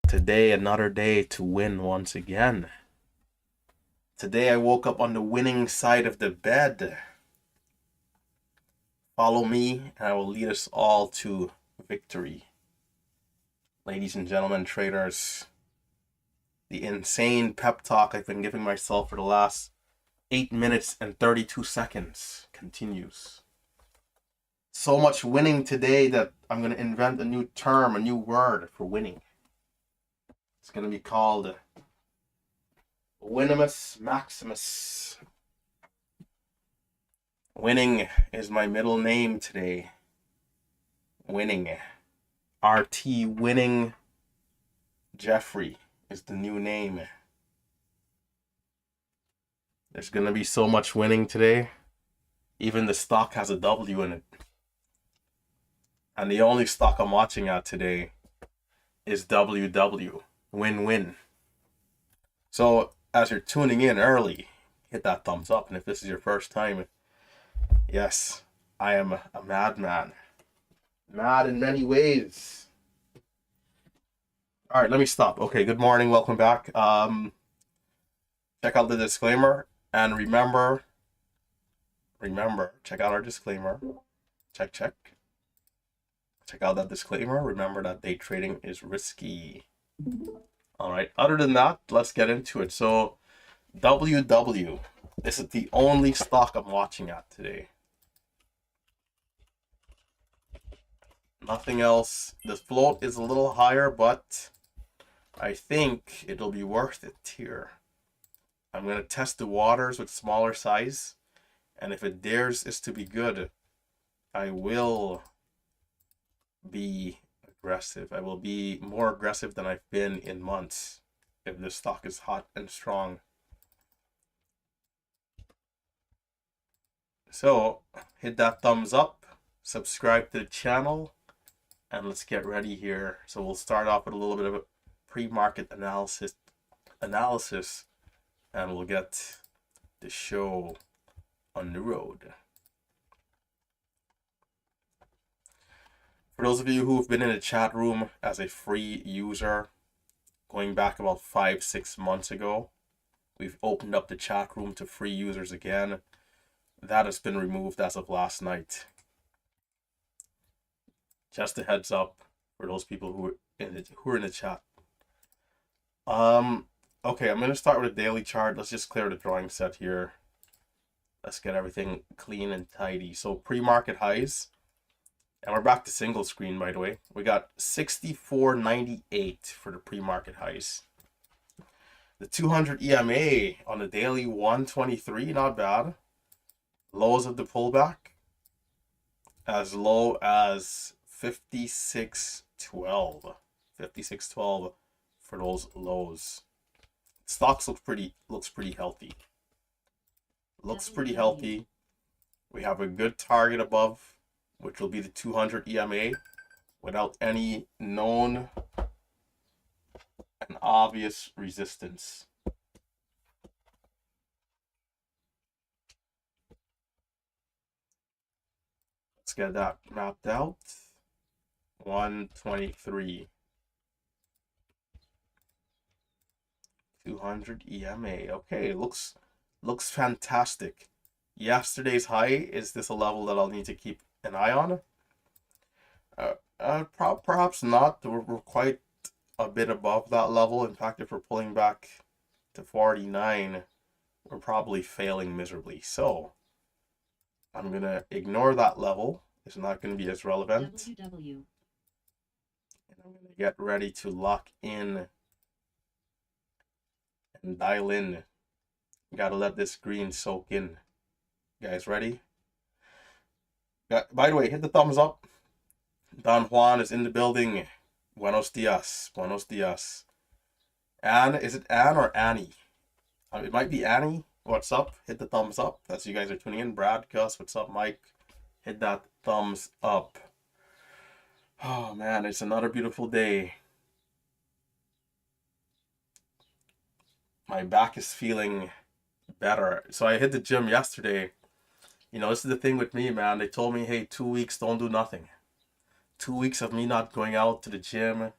Today, another day to win once again. Today, I woke up on the winning side of the bed. Follow me, and I will lead us all to victory. Ladies and gentlemen, traders, the insane pep talk I've been giving myself for the last 8 minutes and 32 seconds continues. So much winning today that I'm going to invent a new term, a new word for winning. It's going to be called Winimus Maximus. Winning is my middle name today. Winning. RT Winning Jeffrey is the new name. There's going to be so much winning today. Even the stock has a W in it. And the only stock I'm watching at today is WW. Win-win. So as you're tuning in early, hit that thumbs up. And if this is your first time, yes, I am a madman. Mad in many ways. All right, let me stop. Okay, good morning. Welcome back. Check out the disclaimer. And remember, check out our disclaimer. Check. Check out that disclaimer. Remember that day trading is risky. All right, other than that, let's get into it. So, WW. This is the only stock I'm watching at today. Nothing else. The float is a little higher, but I think it'll be worth it here. I'm going to test the waters with smaller size. And if it dares is to be good, I will be aggressive. I will be more aggressive than I've been in months if this stock is hot and strong. So hit that thumbs up, subscribe to the channel, and let's get ready here. So we'll start off with a little bit of a pre-market analysis, and we'll get the show on the road. For those of you who've been in the chat room as a free user, going back about 5-6 months ago, we've opened up the chat room to free users again. That has been removed as of last night. Just a heads up for those people who are in the chat. Okay, I'm going to start with a daily chart. Let's just clear the drawing set here. Let's get everything clean and tidy. So pre-market highs. And we're back to single screen, by the way. We got 64.98 for the pre-market highs. The 200 EMA on the daily 123, not bad. Lows of the pullback as low as 56.12. 56.12 for those lows. Stocks looks pretty healthy. Looks pretty healthy. We have a good target above, which will be the 200 EMA without any known and obvious resistance. Let's get that mapped out. 123. 200 EMA. Okay, looks fantastic. Yesterday's high, is this a level that I'll need to keep an eye on? Perhaps not. We're quite a bit above that level. In fact, if we're pulling back to 49, we're probably failing miserably. So I'm going to ignore that level. It's not going to be as relevant. WW. And I'm going to get ready to lock in and dial in. Got to let this green soak in. You guys ready? By the way, hit the thumbs up. Don Juan is in the building. Buenos dias. Buenos dias. Anne, is it Anne or Annie? It might be Annie. What's up? Hit the thumbs up. That's you guys are tuning in. Brad, Gus, what's up? Mike, hit that thumbs up. Oh man, it's another beautiful day. My back is feeling better. So I hit the gym yesterday. You know, this is the thing with me, man. They told me, hey, 2 weeks, don't do nothing. 2 weeks of me not going out to the gym,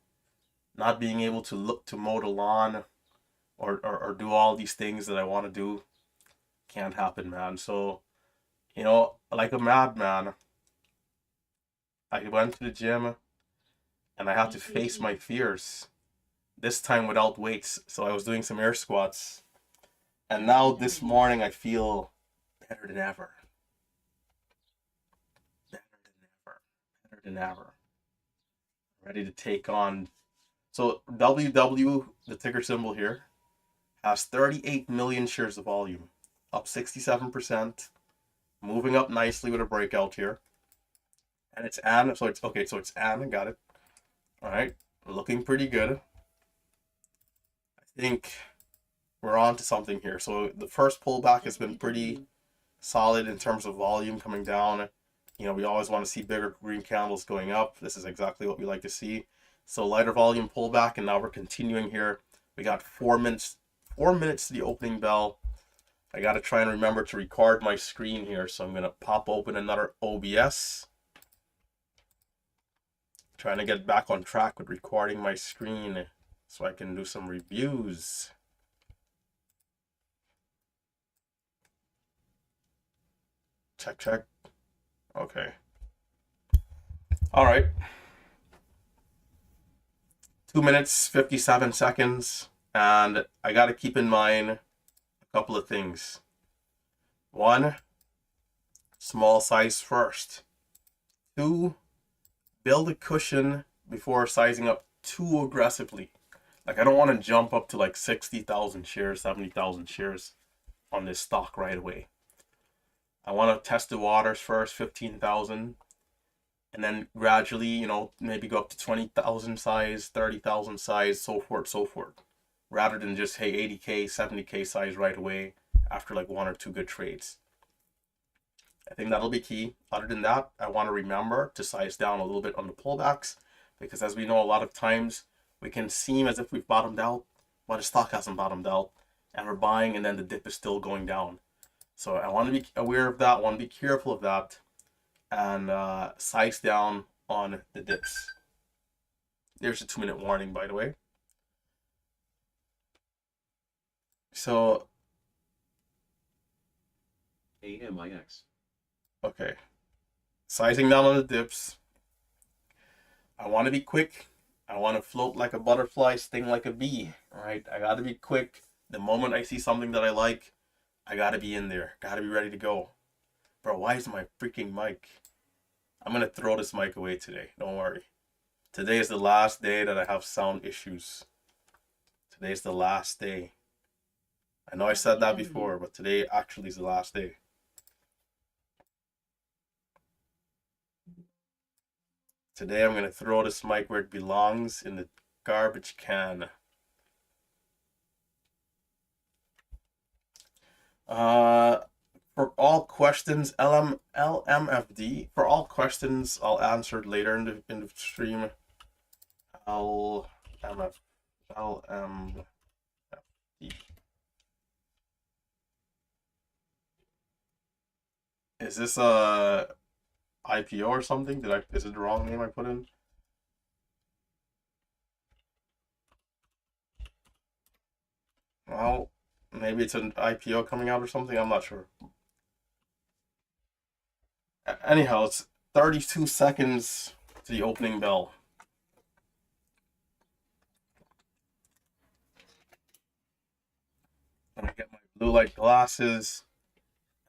not being able to look to mow the lawn or do all these things that I want to do can't happen, man. So, like a madman, I went to the gym and I had to face my fears. This time without weights. So I was doing some air squats. And now this morning I feel better than ever. Better than ever. Better than ever. Ready to take on. So WW, the ticker symbol here, has 38 million shares of volume, up 67%, moving up nicely with a breakout here. And it's Ann, so it's okay, so it's Ann, I got it. All right, looking pretty good. I think we're on to something here. So the first pullback has been pretty solid in terms of volume coming down. We always want to see bigger green candles going up. This is exactly what we like to see. So lighter volume pullback, and now we're continuing here. We got 4 minutes to the opening bell. I got to try and remember to record my screen here, so I'm going to pop open another OBS. Trying to get back on track with recording my screen so I can do some reviews. Check. Okay. All right. 2 minutes, 57 seconds. And I got to keep in mind a couple of things. One, small size first. Two, build a cushion before sizing up too aggressively. Like, I don't want to jump up to like 60,000 shares, 70,000 shares on this stock right away. I want to test the waters first, 15,000, and then gradually, maybe go up to 20,000 size, 30,000 size, so forth, rather than just, hey, 80K, 70K size right away after like 1 or 2 good trades. I think that'll be key. Other than that, I want to remember to size down a little bit on the pullbacks, because as we know, a lot of times we can seem as if we've bottomed out, but the stock hasn't bottomed out, and we're buying and then the dip is still going down. So I want to be aware of that, I want to be careful of that, and size down on the dips. There's a 2-minute warning, by the way. So AMIX. Okay. Sizing down on the dips. I want to be quick. I want to float like a butterfly, sting like a bee. All right. I got to be quick. The moment I see something that I like, I got to be in there. Got to be ready to go. Bro, why is my freaking mic? I'm going to throw this mic away today. Don't worry. Today is the last day that I have sound issues. Today's the last day. I know I said that before, but today actually is the last day. Today I'm going to throw this mic where it belongs, in the garbage can. For all questions, LMFD. For all questions, I'll answer it later in the stream. LMFD. Is this a IPO or something? Is it the wrong name I put in? Well, maybe it's an IPO coming out or something. I'm not sure. Anyhow, it's 32 seconds to the opening bell. I'm gonna get my blue light glasses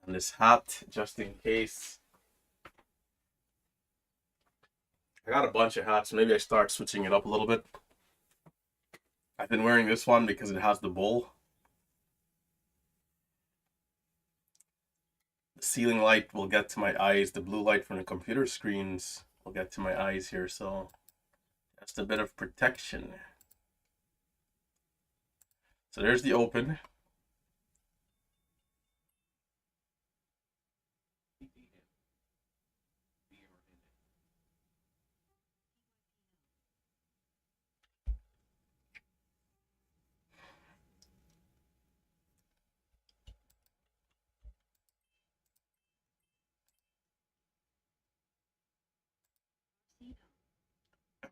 and this hat just in case. I got a bunch of hats. Maybe I start switching it up a little bit. I've been wearing this one because it has the bowl. The ceiling light will get to my eyes. The blue light from the computer screens will get to my eyes here. So that's a bit of protection. So there's the open.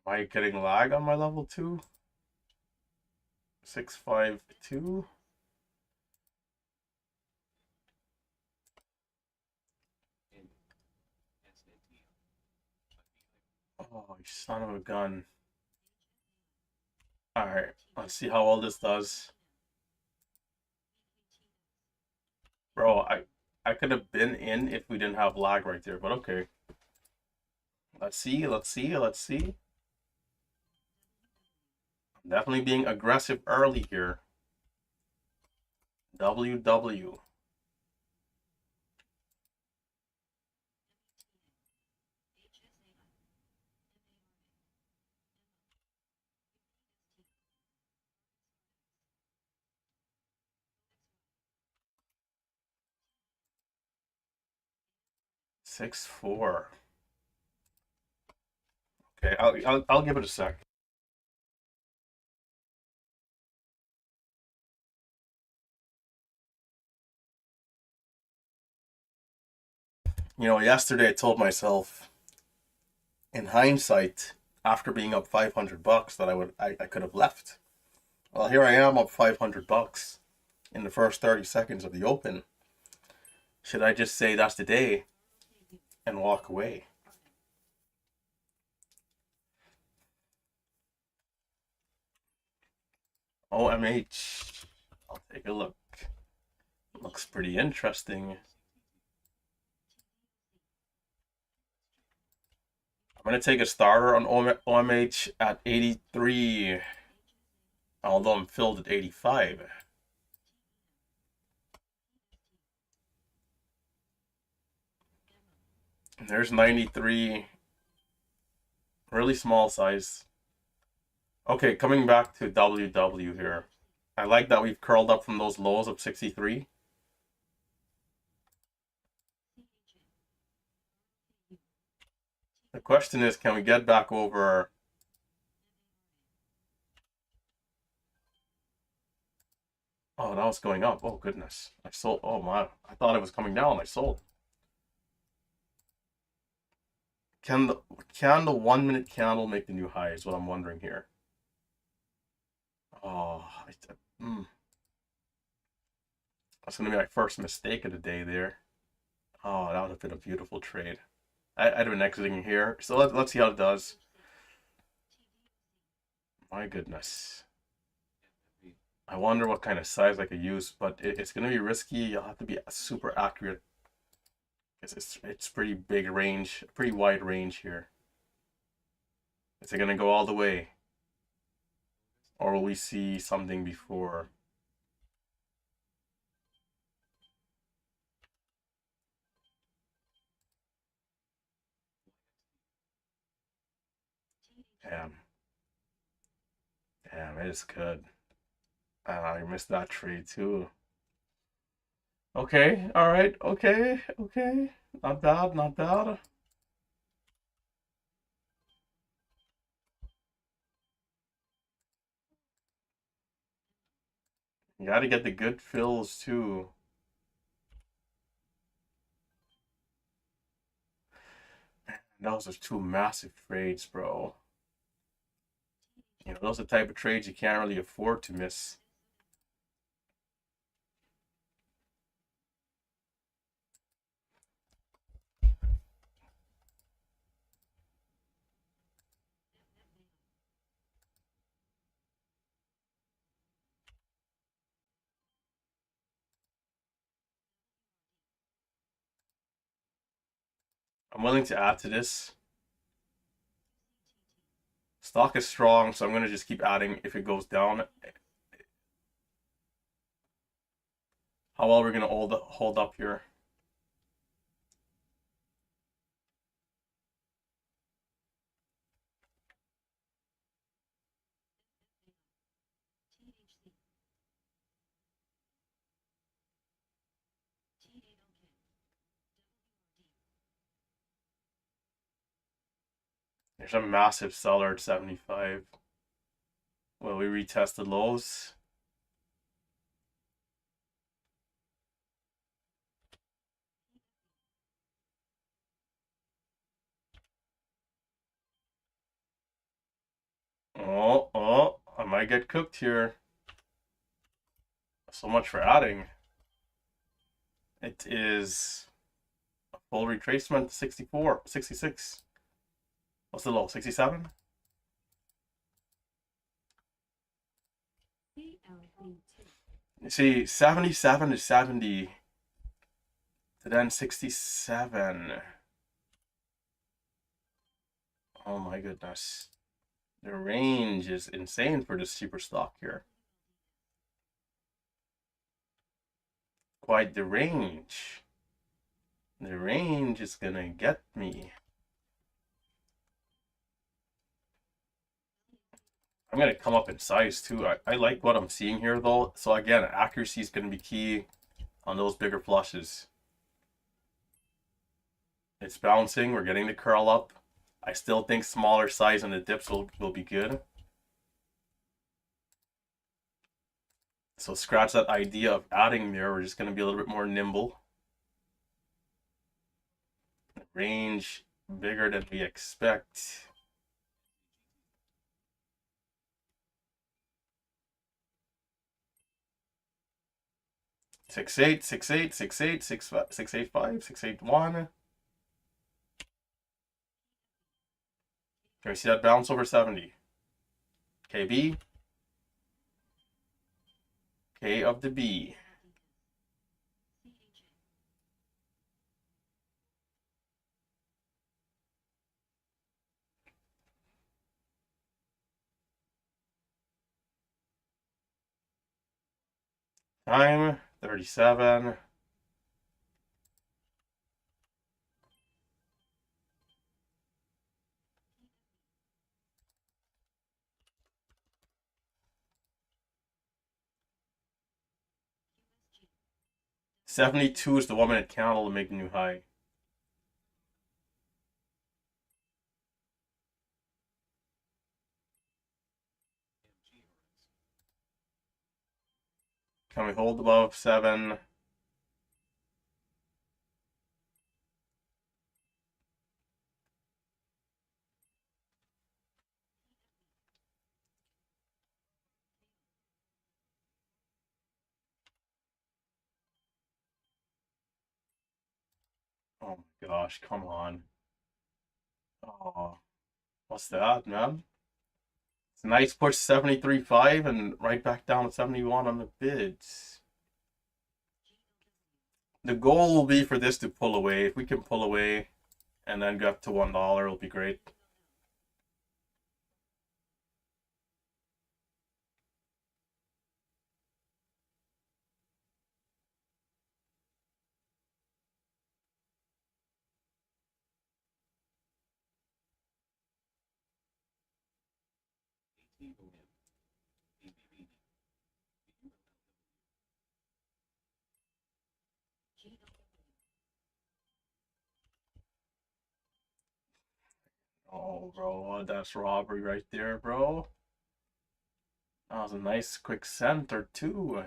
Am I getting lag on my level 2? 652. Oh, you son of a gun. Alright, let's see how well this does. Bro, I could have been in if we didn't have lag right there, but okay. Let's see, let's see, let's see. I'm definitely being aggressive early here. WW. Six four. Okay, I'll give it a sec. You know, yesterday I told myself, in hindsight, after being up 500 bucks, that I could have left. Well, here I am up 500 bucks in the first 30 seconds of the open. Should I just say that's the day and walk away? OMH. I'll take a look. Looks pretty interesting. I'm going to take a starter on OMH at 83, although I'm filled at 85. And there's 93, really small size. Okay, coming back to WW here. I like that we've curled up from those lows of 63. The question is, can we get back over? Oh, that was going up. Oh, goodness. I sold. Oh, my. I thought it was coming down. I sold. Can the can the 1 minute candle make the new high is what I'm wondering here. Oh, that's gonna be my first mistake of the day there. Oh, that would have been a beautiful trade. I'd have been exiting here. So let's see how it does. My goodness. I wonder what kind of size I could use, but it's gonna be risky. You'll have to be super accurate because it's pretty big range, pretty wide range here. Is it gonna go all the way, or will we see something before? Damn, damn, it is good. I missed that trade too. Okay, all right, okay, okay. Not bad, not bad. You got to get the good fills too. Those are two massive trades, bro. You know, those are the type of trades you can't really afford to miss. I'm willing to add to this. Stock is strong, so I'm gonna just keep adding if it goes down. How well we're gonna hold up here. There's a massive seller at 75. Well, we retest the lows. Oh, I might get cooked here. So much for adding. It is a full retracement, 64, 66. What's the low, 67? You see, 77 to 70 to then 67. Oh my goodness. The range is insane for this cheaper stock here. Quite the range. The range is gonna get me. I'm gonna come up in size too. I like what I'm seeing here though. So again, accuracy is gonna be key on those bigger flushes. It's bouncing. We're getting the curl up. I still think smaller size on the dips will be good. So scratch that idea of adding there. We're just gonna be a little bit more nimble. Range bigger than we expect. Six eight, 6'8", 6'8", 6'8", 6'8", 6'8", 1. Can you see that bounce over 70? KB. K of the B. Time 37. $72 is the 1-minute candle to make a new high. Can we hold above 7? Oh my gosh, come on. Oh, what's that, man? It's a nice push 73.5 and right back down to 71 on the bids. The goal will be for this to pull away. If we can pull away and then get to $1, it'll be great. Oh, bro, that's robbery right there, bro. That was a nice quick center, too.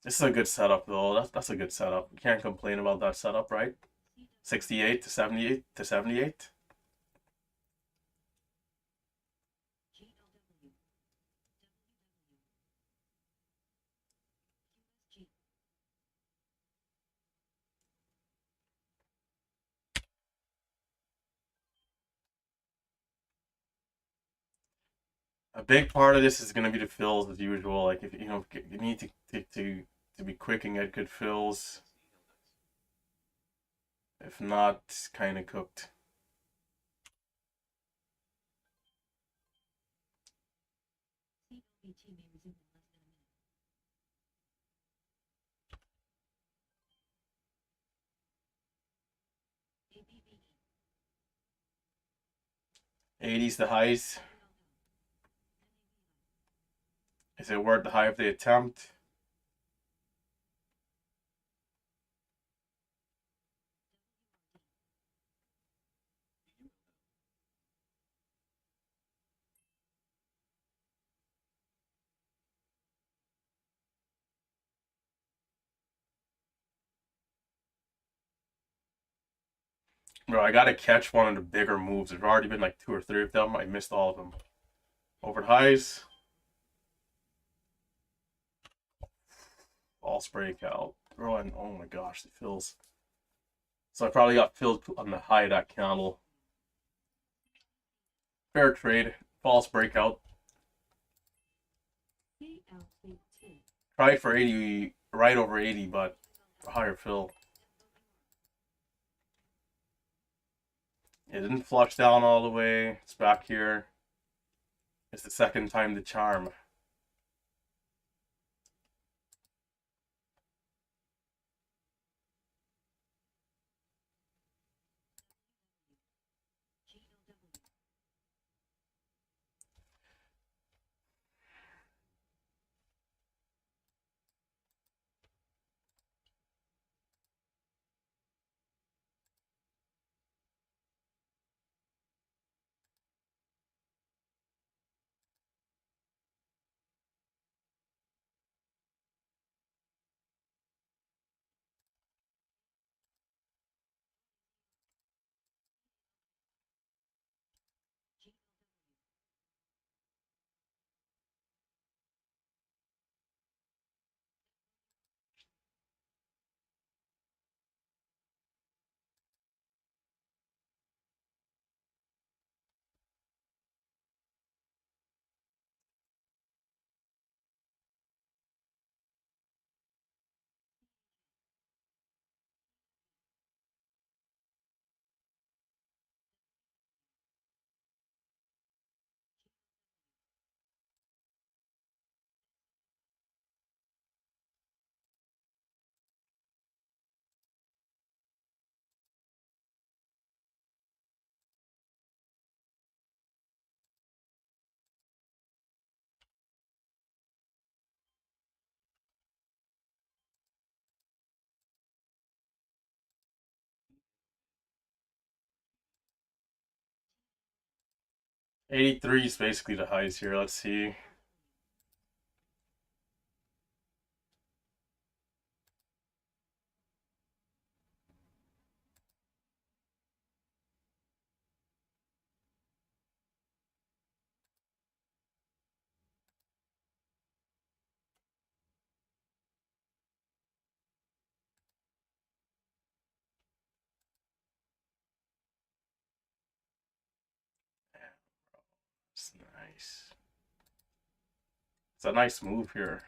This is a good setup, though. That's a good setup. You can't complain about that setup, right? 68 to 78 to 78. A big part of this is going to be the fills as usual. Like if you need to be quick and get good fills. If not, it's kind of cooked. '80s the highs. Is it worth the high of the attempt? Bro, I gotta catch one of the bigger moves. There's already been like two or three of them. I missed all of them. Over the highs. False breakout. Bro, and oh my gosh, the fills. So I probably got filled on the high of that candle. Fair trade. False breakout. Tried for 80, right over 80, but higher fill. It didn't flush down all the way. It's back here. It's the second time the charm. '83 is basically the highs here. Let's see. It's nice. It's a nice move here.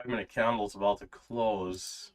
Five-minute candle's about to close.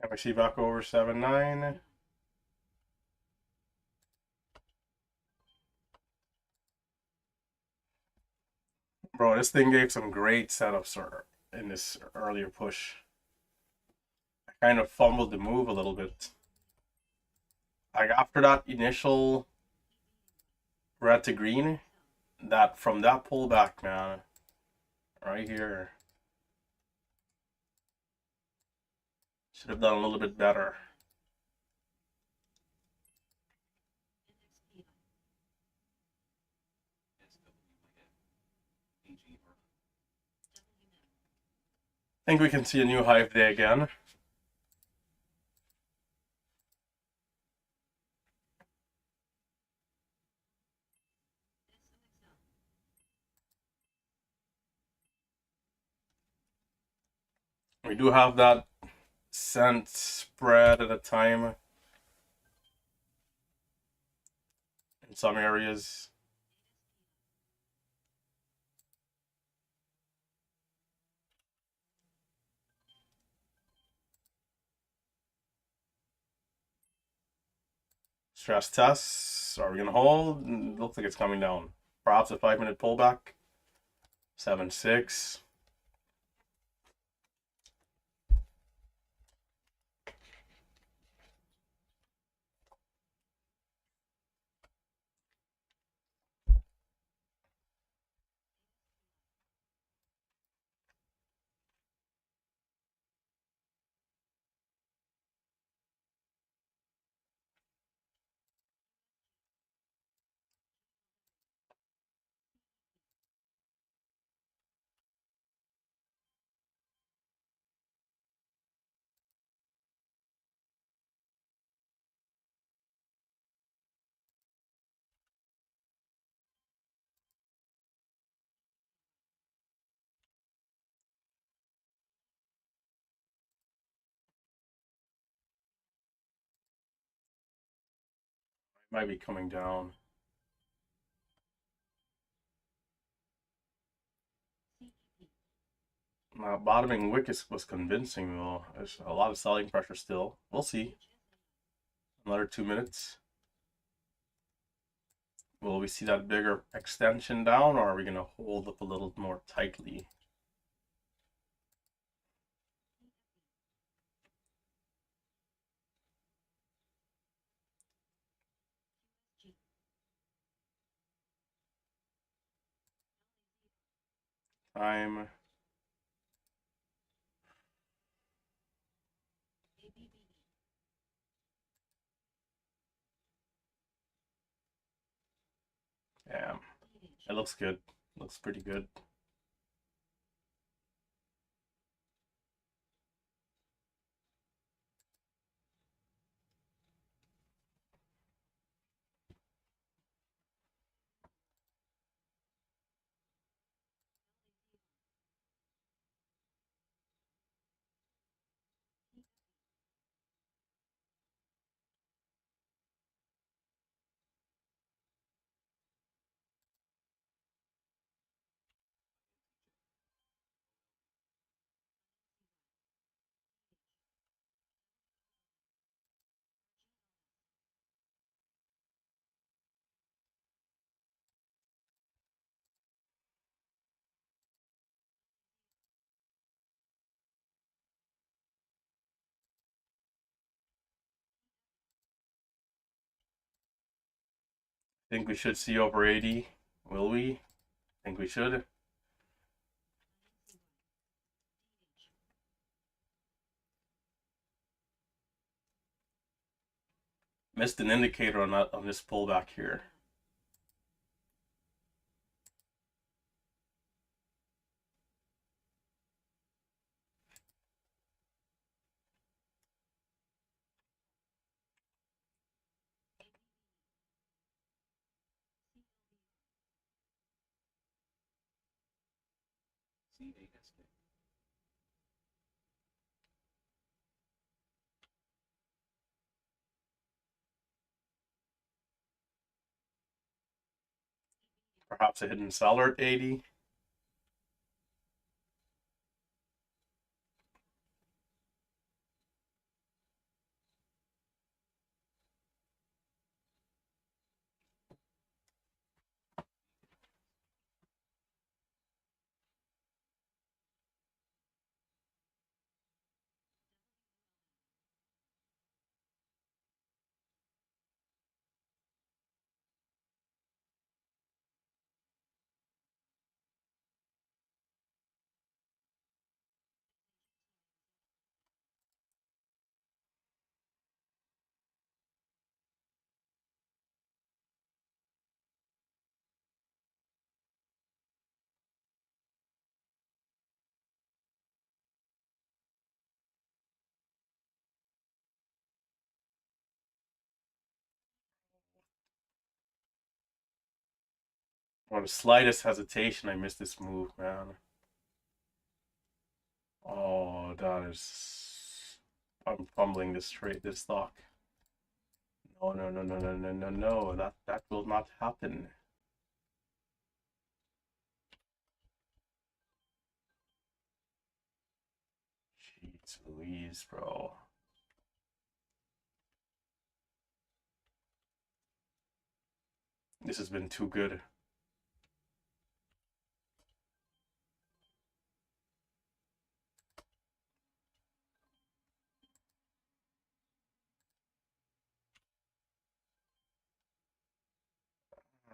And we see back over 7.9. Bro, this thing gave some great setups in this earlier push. I kind of fumbled the move a little bit. Like after that initial red to green, that from that pullback, man, right here, should have done a little bit better. I think we can see a new high day again. We do have that cent spread at a time in some areas. Stress tests. Are we going to hold? Looks like it's coming down. Perhaps a 5-minute pullback. 7.6. Might be coming down. Bottoming wick was convincing though. There's a lot of selling pressure still. We'll see. Another 2 minutes. Will we see that bigger extension down, or are we going to hold up a little more tightly? Time. Yeah, it looks good. Looks pretty good. Think we should see over 80? Will we? Think we should? Missed an indicator on that on this pullback here. CASK. Perhaps a hidden seller at 80. Or the slightest hesitation, I missed this move, man. Oh, that is. I'm fumbling this trade, this stock. No, no, no, no, no, no, no, no. That will not happen. Jeez Louise, bro. This has been too good.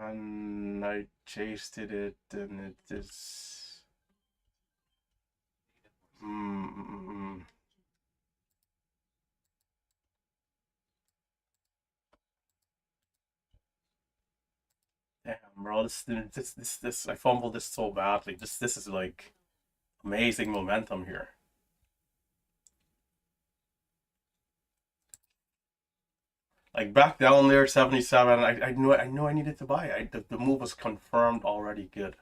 And I chased it and it is. Damn, bro, this, I fumbled this so badly. This is like amazing momentum here. Like back down there, 77. I knew I needed to buy. The move was confirmed already good.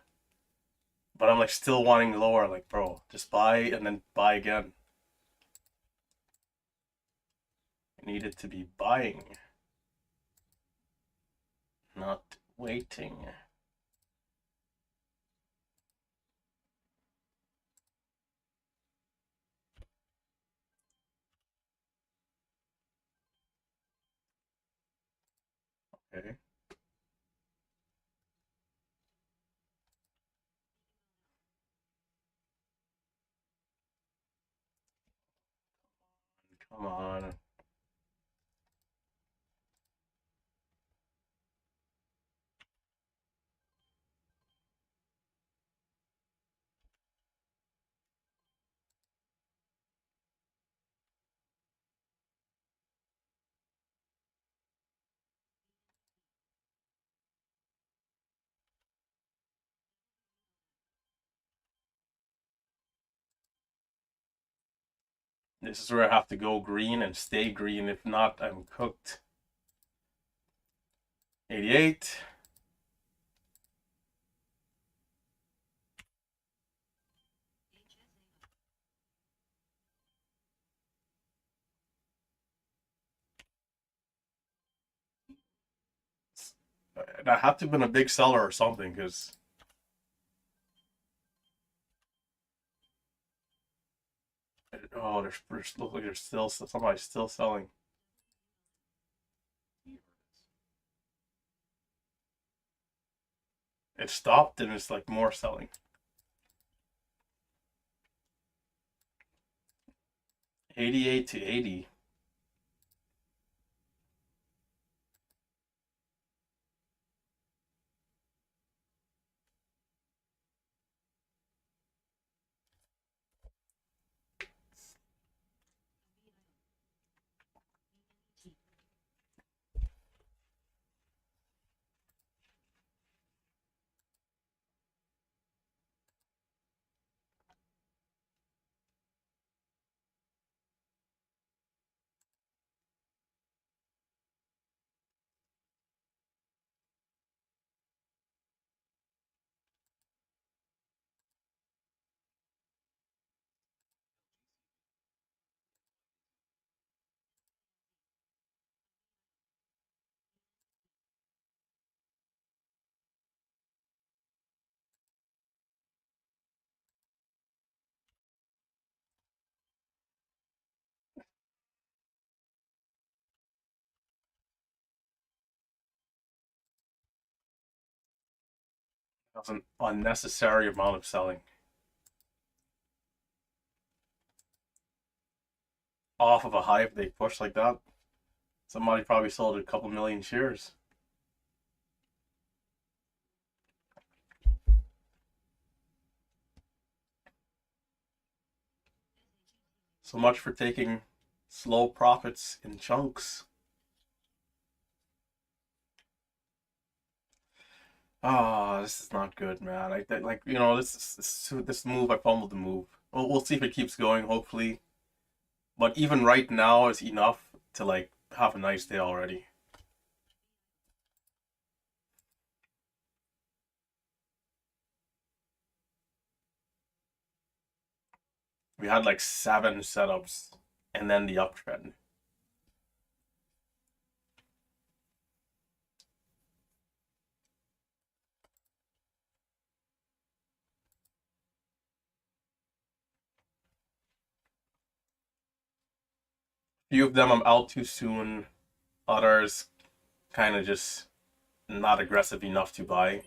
But I'm like still wanting lower. Like, bro, just buy and then buy again. I needed to be buying, not waiting. Okay. Come on. This is where I have to go green and stay green. If not, I'm cooked. 88. I have to have been a big seller or something because oh, there's look like there's still somebody's still selling. It stopped and it's like more selling. 88 to 80. That's an unnecessary amount of selling. Off of a high if they push like that. Somebody probably sold a couple million shares. So much for taking slow profits in chunks. Ah, this is not good, man. Like this move. I fumbled the move. We'll see if it keeps going. Hopefully, but even right now is enough to like have a nice day already. We had like 7 setups and then the uptrend. Few of them I'm out too soon. Others kind of just not aggressive enough to buy.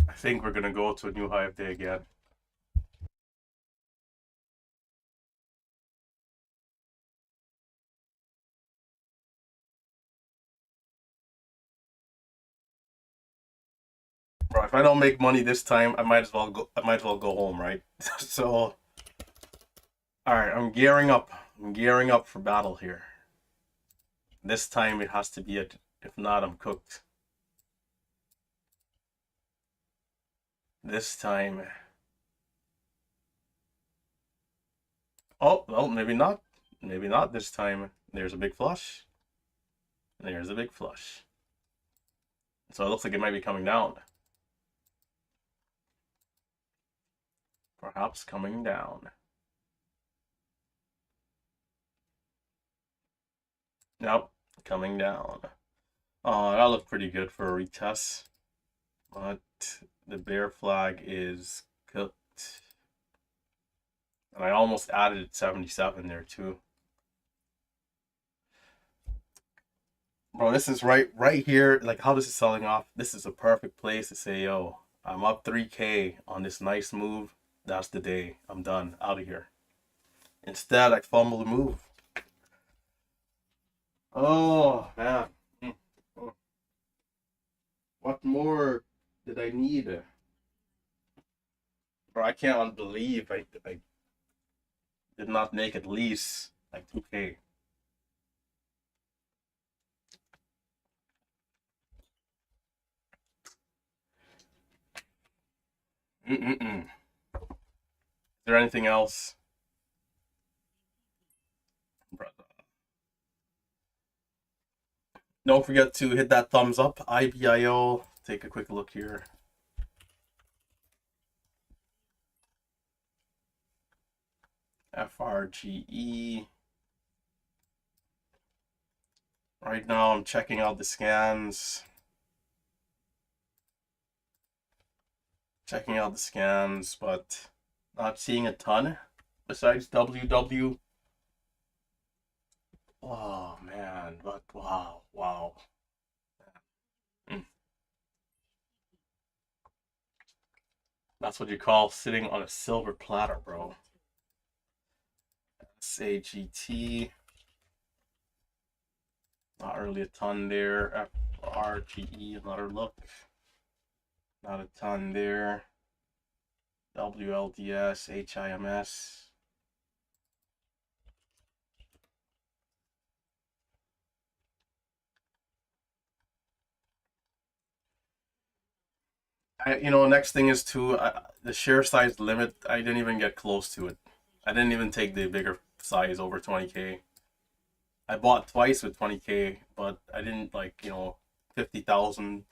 I think we're gonna go to a new high of day again. Bro, if I don't make money this time, I might as well go. I might as well go home, right? So, all right, I'm gearing up. I'm gearing up for battle here. This time it has to be it. If not, I'm cooked. This time. Oh, well, maybe not. Maybe not this time. There's a big flush. There's a big flush. So it looks like it might be coming down. Perhaps coming down. Nope, coming down. Oh, that looked pretty good for a retest. But the bear flag is cooked. And I almost added 77 there too. Bro, this is right here. Like how this is selling off. This is a perfect place to say, yo, I'm up 3K on this nice move. That's the day. I'm done. Out of here. Instead, I fumble the move. Oh man. What more did I need? Bro, I can't believe I did not make at least like 2K. Mm-mm-mm. Is there anything else? Brother. Don't forget to hit that thumbs up. IBIO. Take a quick look here. FRGE. Right now I'm checking out the scans. But not seeing a ton besides WW. Oh man, but wow. Mm. That's what you call sitting on a silver platter, bro. SAGT. Not really a ton there. FRGE, another look. Not a ton there. WLDS, HIMS. Next thing is the share size limit. I didn't even get close to it. I didn't even take the bigger size over 20K. I bought twice with 20K, but I didn't 50,000,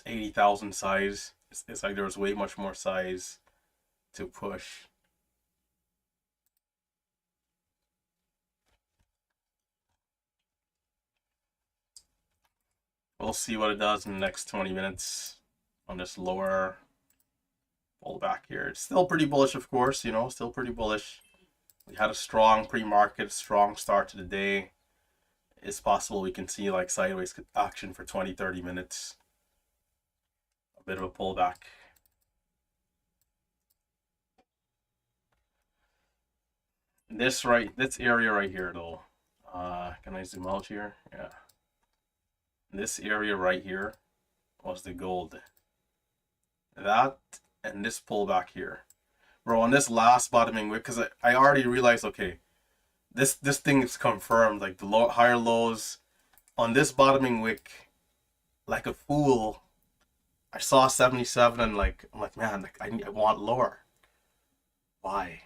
80,000 size. It's like there was way much more size to push. We'll see what it does in the next 20 minutes on this lower pullback here. It's still pretty bullish, of course, still pretty bullish. We had a strong pre-market, strong start to the day. It's possible we can see like sideways action for 20, 30 minutes. A bit of a pullback. This area right here though. Can I zoom out here? Yeah. This area right here was the gold. That and this pullback here. Bro, on this last bottoming wick, because I already realized, okay, this thing is confirmed. Like the higher lows on this bottoming wick, like a fool, I saw 77 and I'm like, man, like I want lower. Why?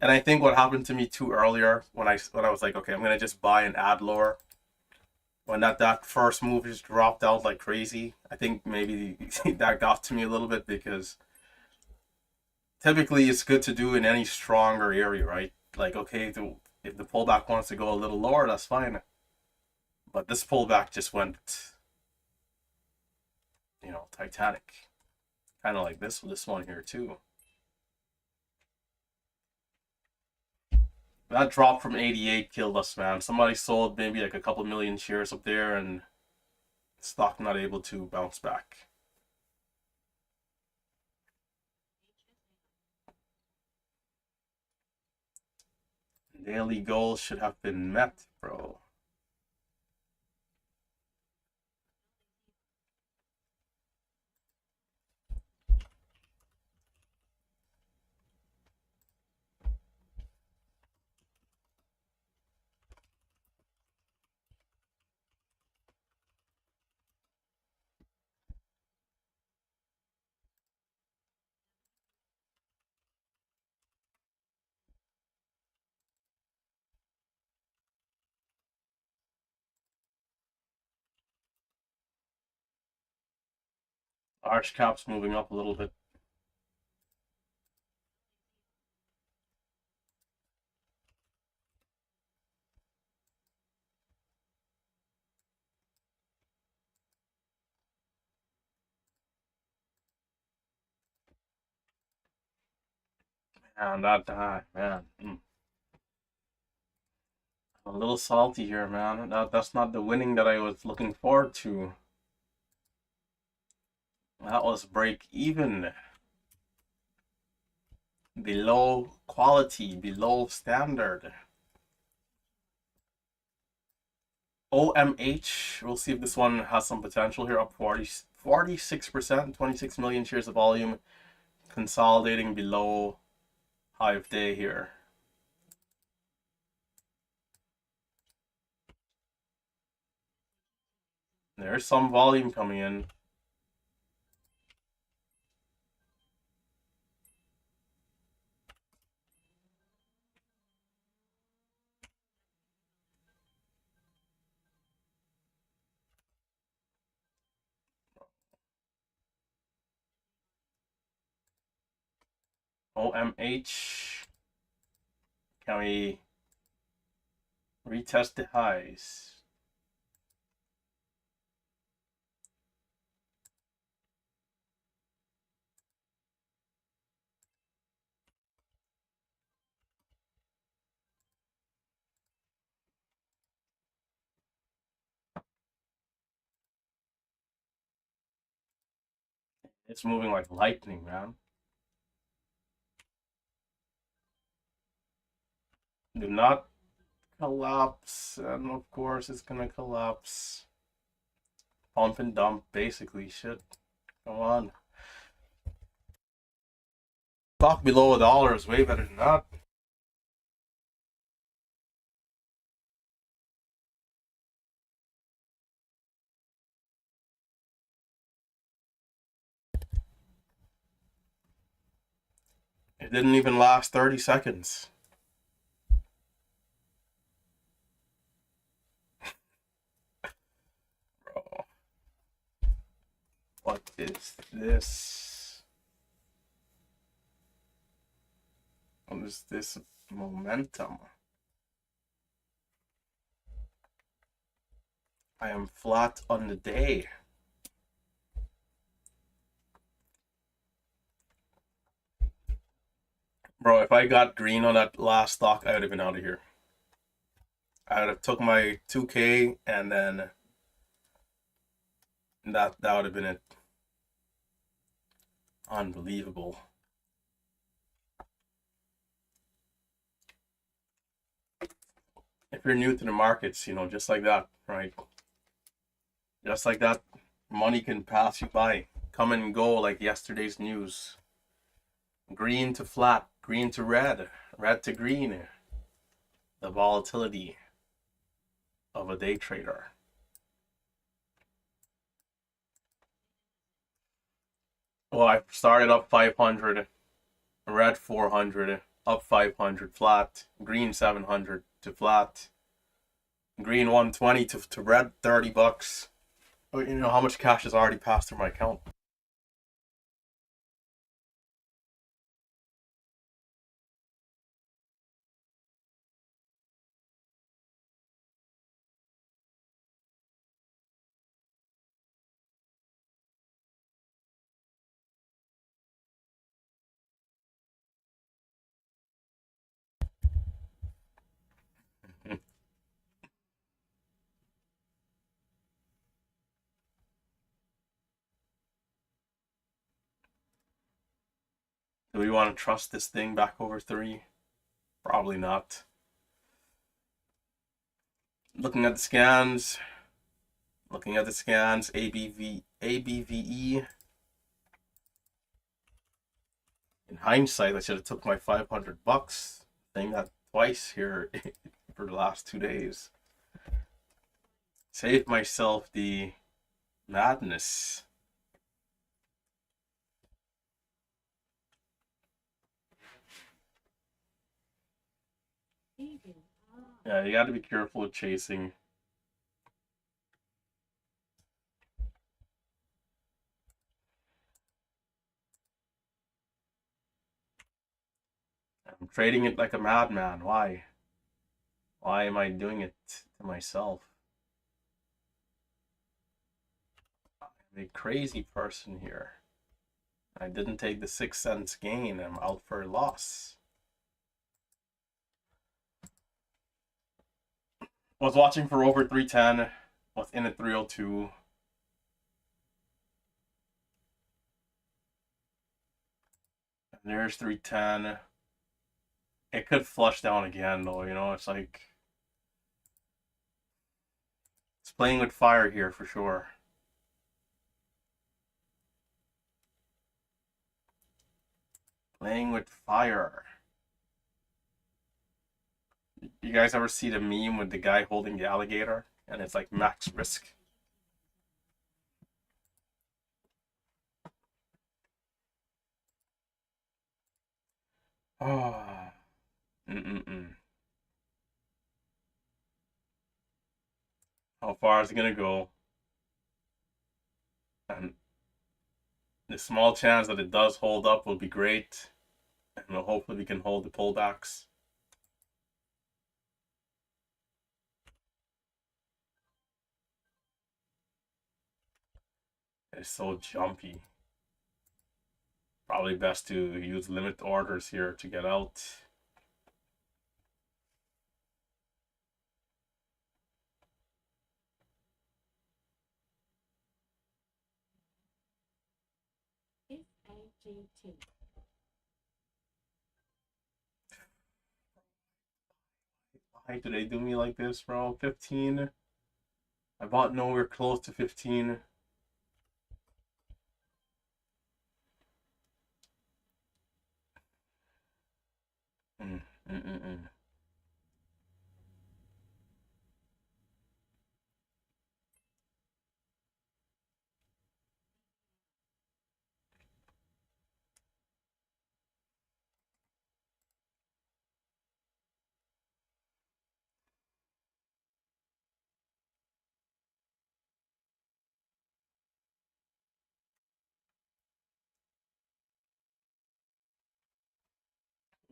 And I think what happened to me too earlier when I was like, okay, I'm gonna just buy and add lower. When that first move just dropped out like crazy, I think maybe that got to me a little bit because typically it's good to do in any stronger area, right? Like, okay, if the pullback wants to go a little lower, that's fine. But this pullback just went, Titanic. Kind of like this one here too. That drop from 88 killed us, man. Somebody sold maybe like a couple million shares up there and stock not able to bounce back. Daily goals should have been met, bro. Arch cap's moving up a little bit. And man. A little salty here, man. That's not the winning that I was looking forward to. That was break even. Below quality, below standard. OMH. We'll see if this one has some potential here. Up 46%, 26 million shares of volume. Consolidating below high of day here. There's some volume coming in. OMH. Can we retest the highs? It's moving like lightning, man. Do not collapse, and of course it's gonna collapse. Pump and dump, basically. Shit. Come on. Stock below $1 is way better than that. It didn't even last 30 seconds. Bro. What is this? What is this momentum? I am flat on the day. Bro, if I got green on that last stock, I would have been out of here. I would have took my 2K and then that would have been it. Unbelievable. If you're new to the markets, you know, just like that, right? Just like that, money can pass you by. Come and go like yesterday's news. Green to flat, green to red, red to green. The volatility of a day trader. Well, I started up 500, red 400, up 500, flat, green 700 to flat, green 120 to red 30 bucks. But you know how much cash has already passed through my account? Do we want to trust this thing back over 3? Probably not. Looking at the scans, ABVE. In hindsight, I should have took my 500 bucks. Saying that twice here for the last 2 days. Saved myself the madness. Yeah, you got to be careful with chasing. I'm trading it like a madman. Why? Why am I doing it to myself? I'm a crazy person here. I didn't take the 6 cents gain. I'm out for a loss. Was watching for over 310. Was in at 302. And there's 310. It could flush down again though, you know, it's like it's playing with fire here for sure. Playing with fire. You guys ever see the meme with the guy holding the alligator? And it's like max risk. Oh. How far is it gonna go? And the small chance that it does hold up will be great. And hopefully we can hold the pullbacks. It's so jumpy. Probably best to use limit orders here to get out. Why do they do me like this, bro? 15. I bought nowhere close to 15. Mm, mm, mm, mm.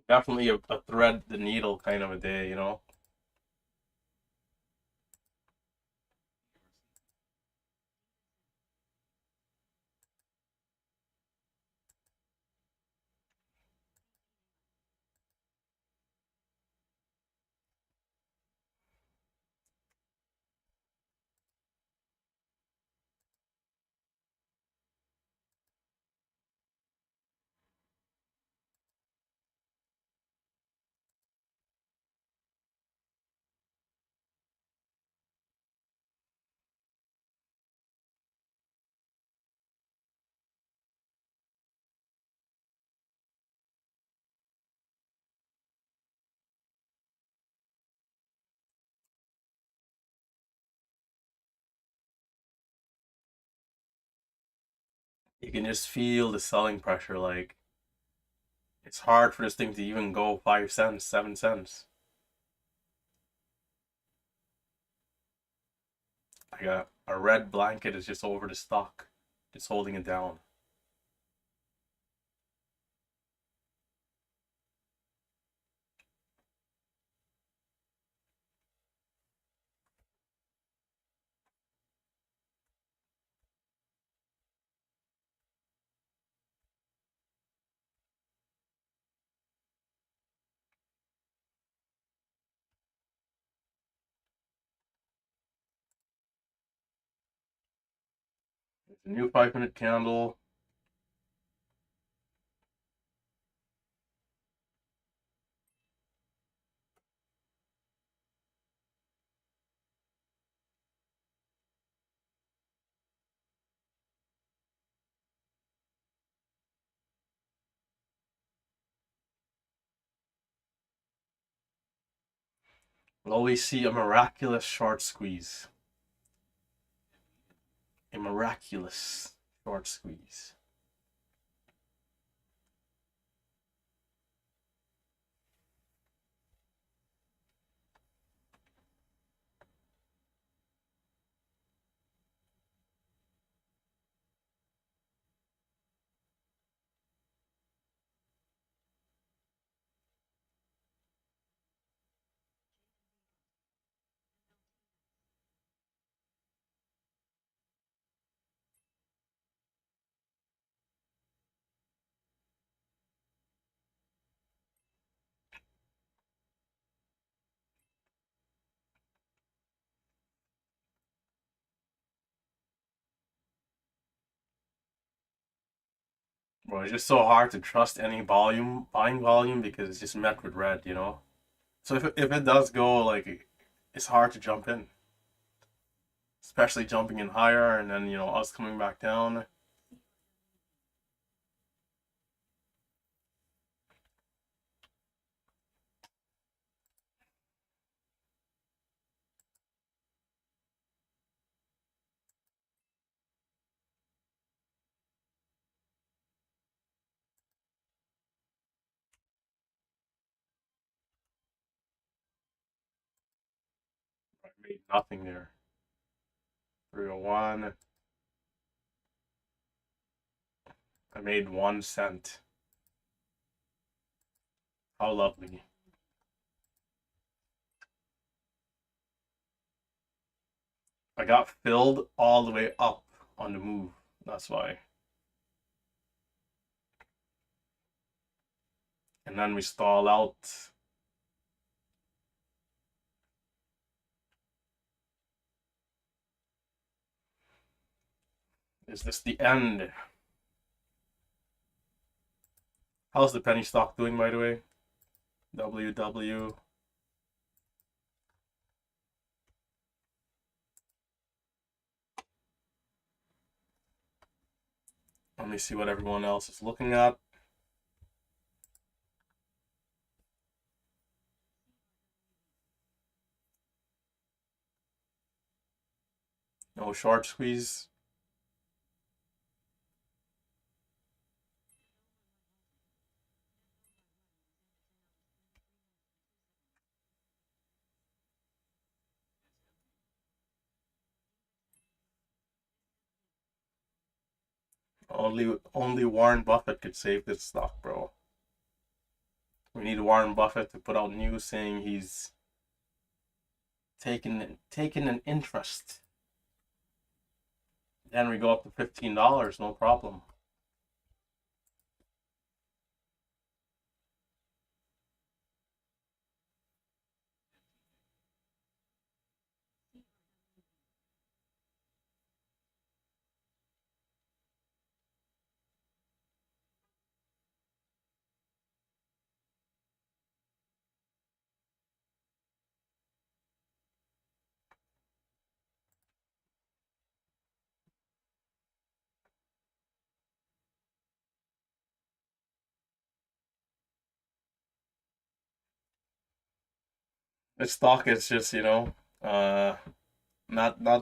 Definitely a thread the needle kind of a day, you know? You can just feel the selling pressure. Like, it's hard for this thing to even go 5 cents, 7 cents. Like a red blanket is just over the stock, just holding it down. It's a new 5-minute candle. We'll always see a miraculous short squeeze. A miraculous short squeeze. Bro, it's just so hard to trust any volume, buying volume, because it's just met with red, you know? So if it does go, like, it's hard to jump in. Especially jumping in higher and then, us coming back down. I made nothing there. 301. I made 1 cent. How lovely. I got filled all the way up on the move. That's why. And then we stall out. Is this the end? How's the penny stock doing, by the way? WW. Let me see what everyone else is looking at. No short squeeze. Only Warren Buffett could save this stock, bro. We need Warren Buffett to put out news saying he's taking an interest. Then we go up to $15, no problem. This stock is just, not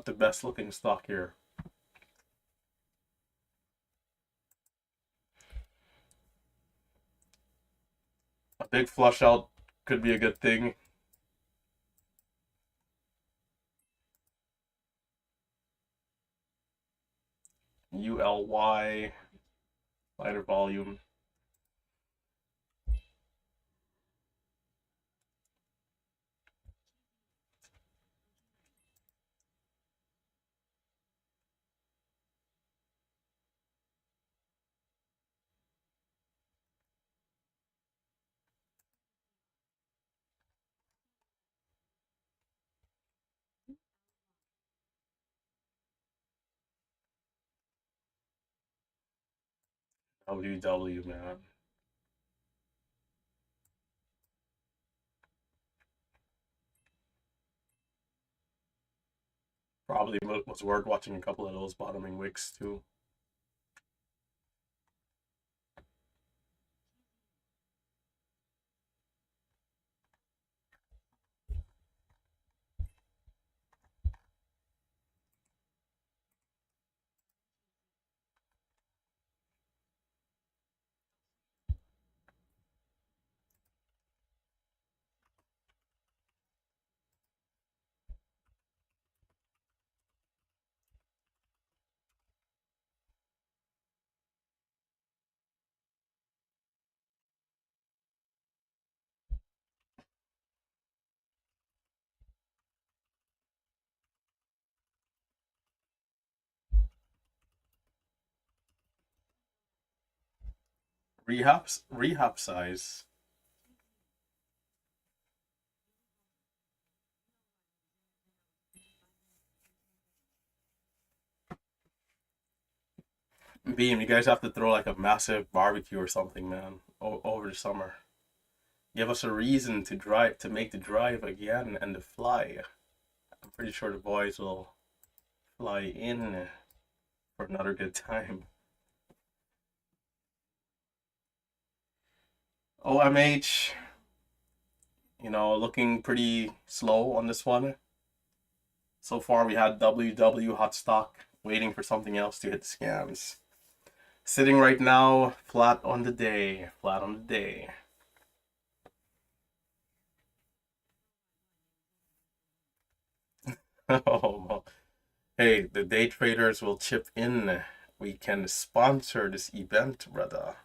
the best looking stock here. A big flush out could be a good thing. ULY, lighter volume. WW, man. Probably was worth watching a couple of those bottoming wicks too. Rehab size. Beam, you guys have to throw like a massive barbecue or something, man, over the summer. Give us a reason to make the drive again and to fly. I'm pretty sure the boys will fly in for another good time. OMH, looking pretty slow on this one. So far, we had WW hot stock waiting for something else to hit the scans. Sitting right now, flat on the day. Flat on the day. Oh, hey, the day traders will chip in. We can sponsor this event, brother.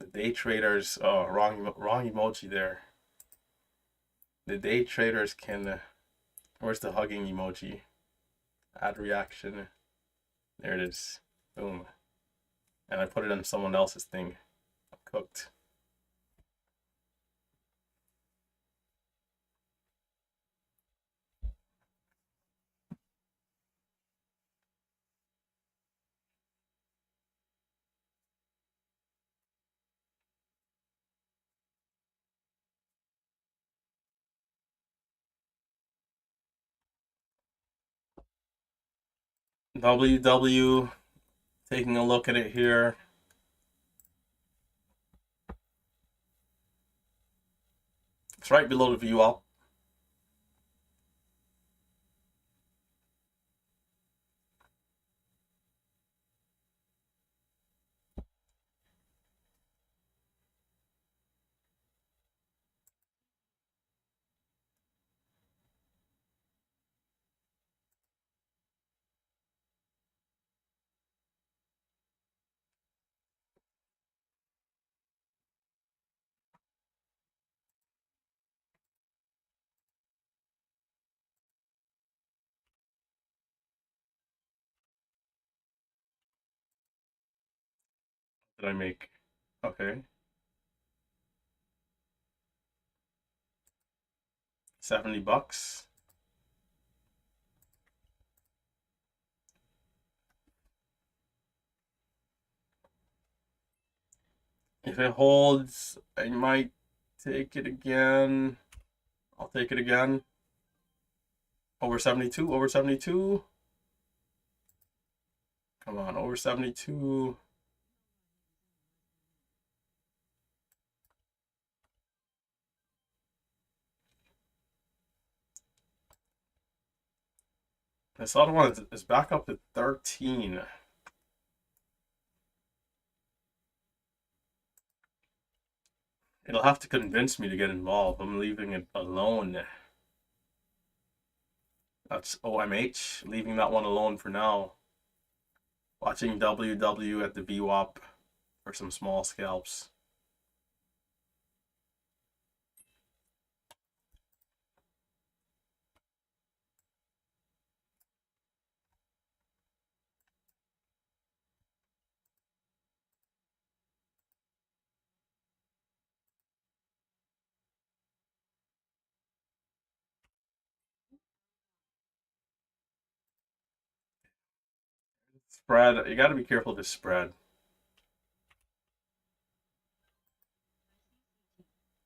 The day traders, oh, wrong emoji there. The day traders can, where's the hugging emoji? Add reaction. There it is. Boom. And I put it on someone else's thing. I'm cooked. WW, taking a look at it here. It's right below the view up. Did I make? Okay. 70 bucks. If it holds, I might take it again. I'll take it again. Over 72, over 72. Come on, over 72. This other one is back up to 13. It'll have to convince me to get involved. I'm leaving it alone. That's OMH. Leaving that one alone for now. Watching WW at the VWAP for some small scalps. Spread. You got to be careful of this spread.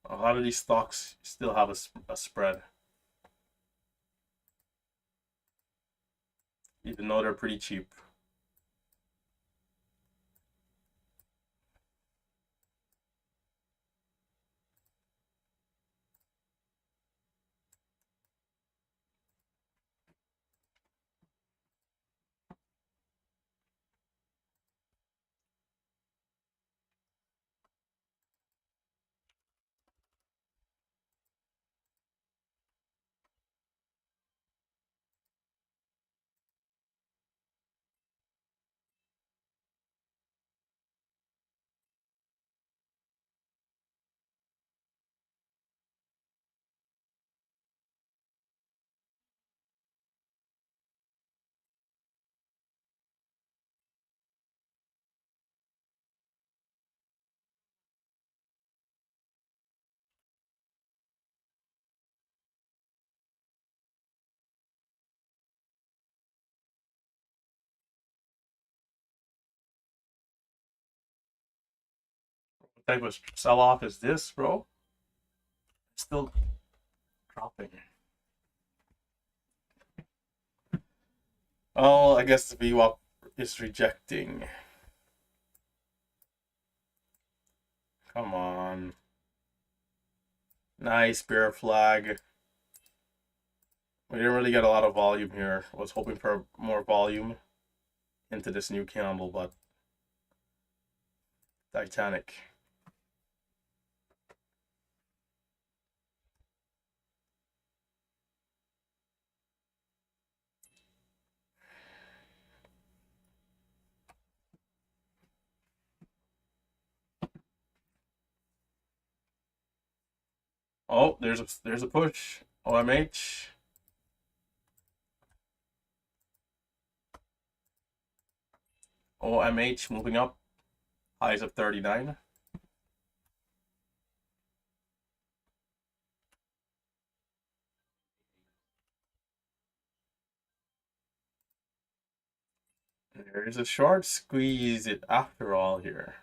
A lot of these stocks still have a spread, even though they're pretty cheap. What type of sell-off is this, bro? Still dropping. Oh, I guess the VWAP is rejecting. Come on. Nice bear flag. We didn't really get a lot of volume here. I was hoping for more volume into this new candle, but Titanic. Oh, there's a push. OMH. OMH moving up. Highs of 39. There's a short squeeze it after all here.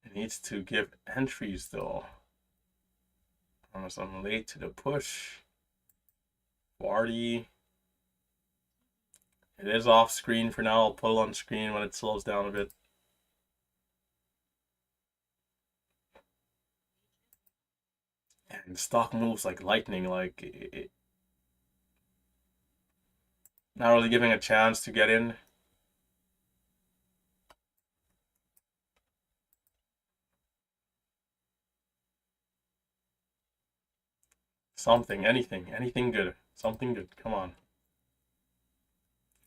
It needs to give entries though. I'm late to the push. 40. It is off screen for now. I'll pull on screen when it slows down a bit. And the stock moves like lightning, like not really giving a chance to get in. Something, anything good. Something good. Come on.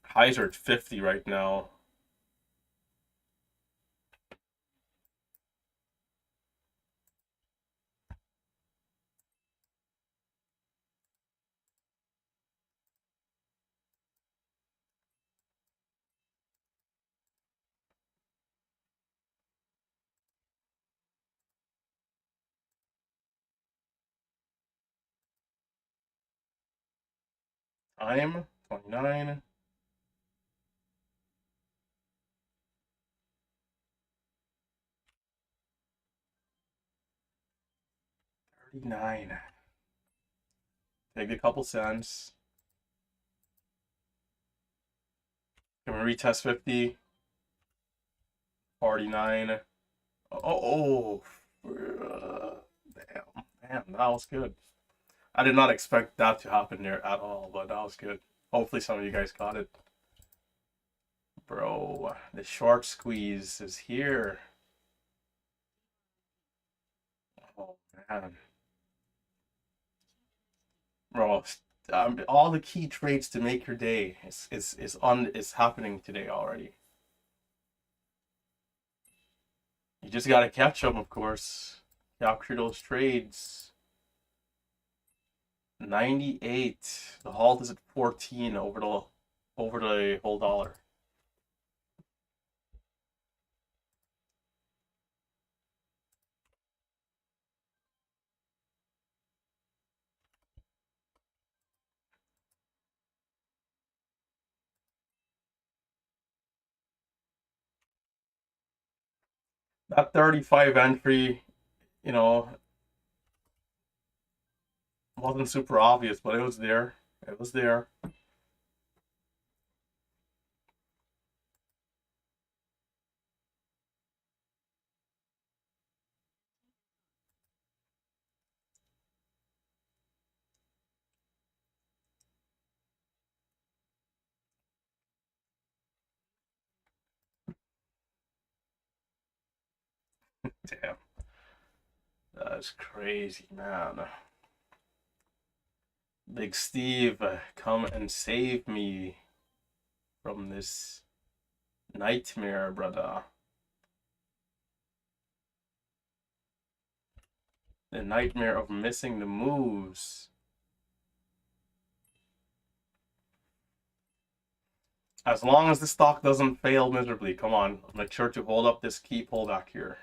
Highs are at 50 right now. Time 29. 39. Take a couple cents. Can we retest 50? 49. Oh, damn, that was good. I did not expect that to happen there at all, but that was good. Hopefully some of you guys got it. Bro, the short squeeze is here. Oh, man. Bro, all the key trades to make your day is happening today already. You just gotta catch them, of course. Capture those trades. 98. The halt is at 14 over the whole dollar. That 35 entry, you know, wasn't super obvious, but it was there. It was there. Damn. That's crazy, man. Big Steve, come and save me from this nightmare, brother. The nightmare of missing the moves. As long as the stock doesn't fail miserably, come on. Make sure to hold up this key pullback here.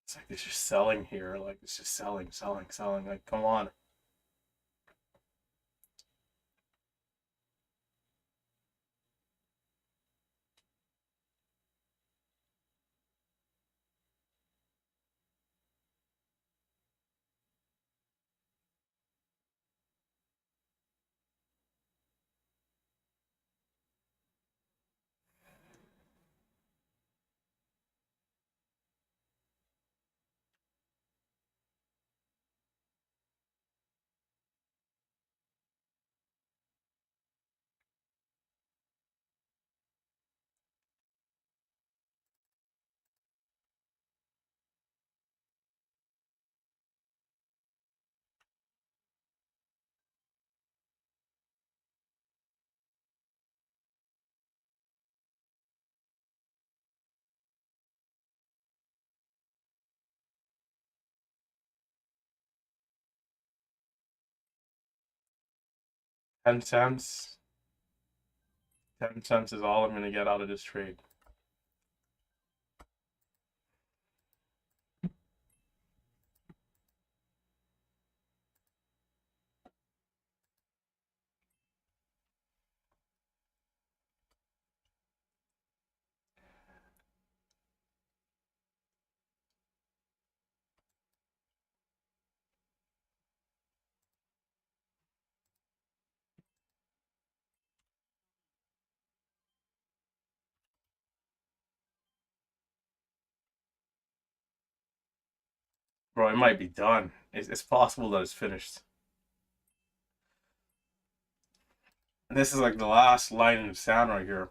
It's like it's just selling here. Like it's just selling, selling, selling. Like, come on. 10 cents. 10 cents is all I'm gonna get out of this trade. Bro, it might be done. It's possible that it's finished. And this is like the last line in the sand right here.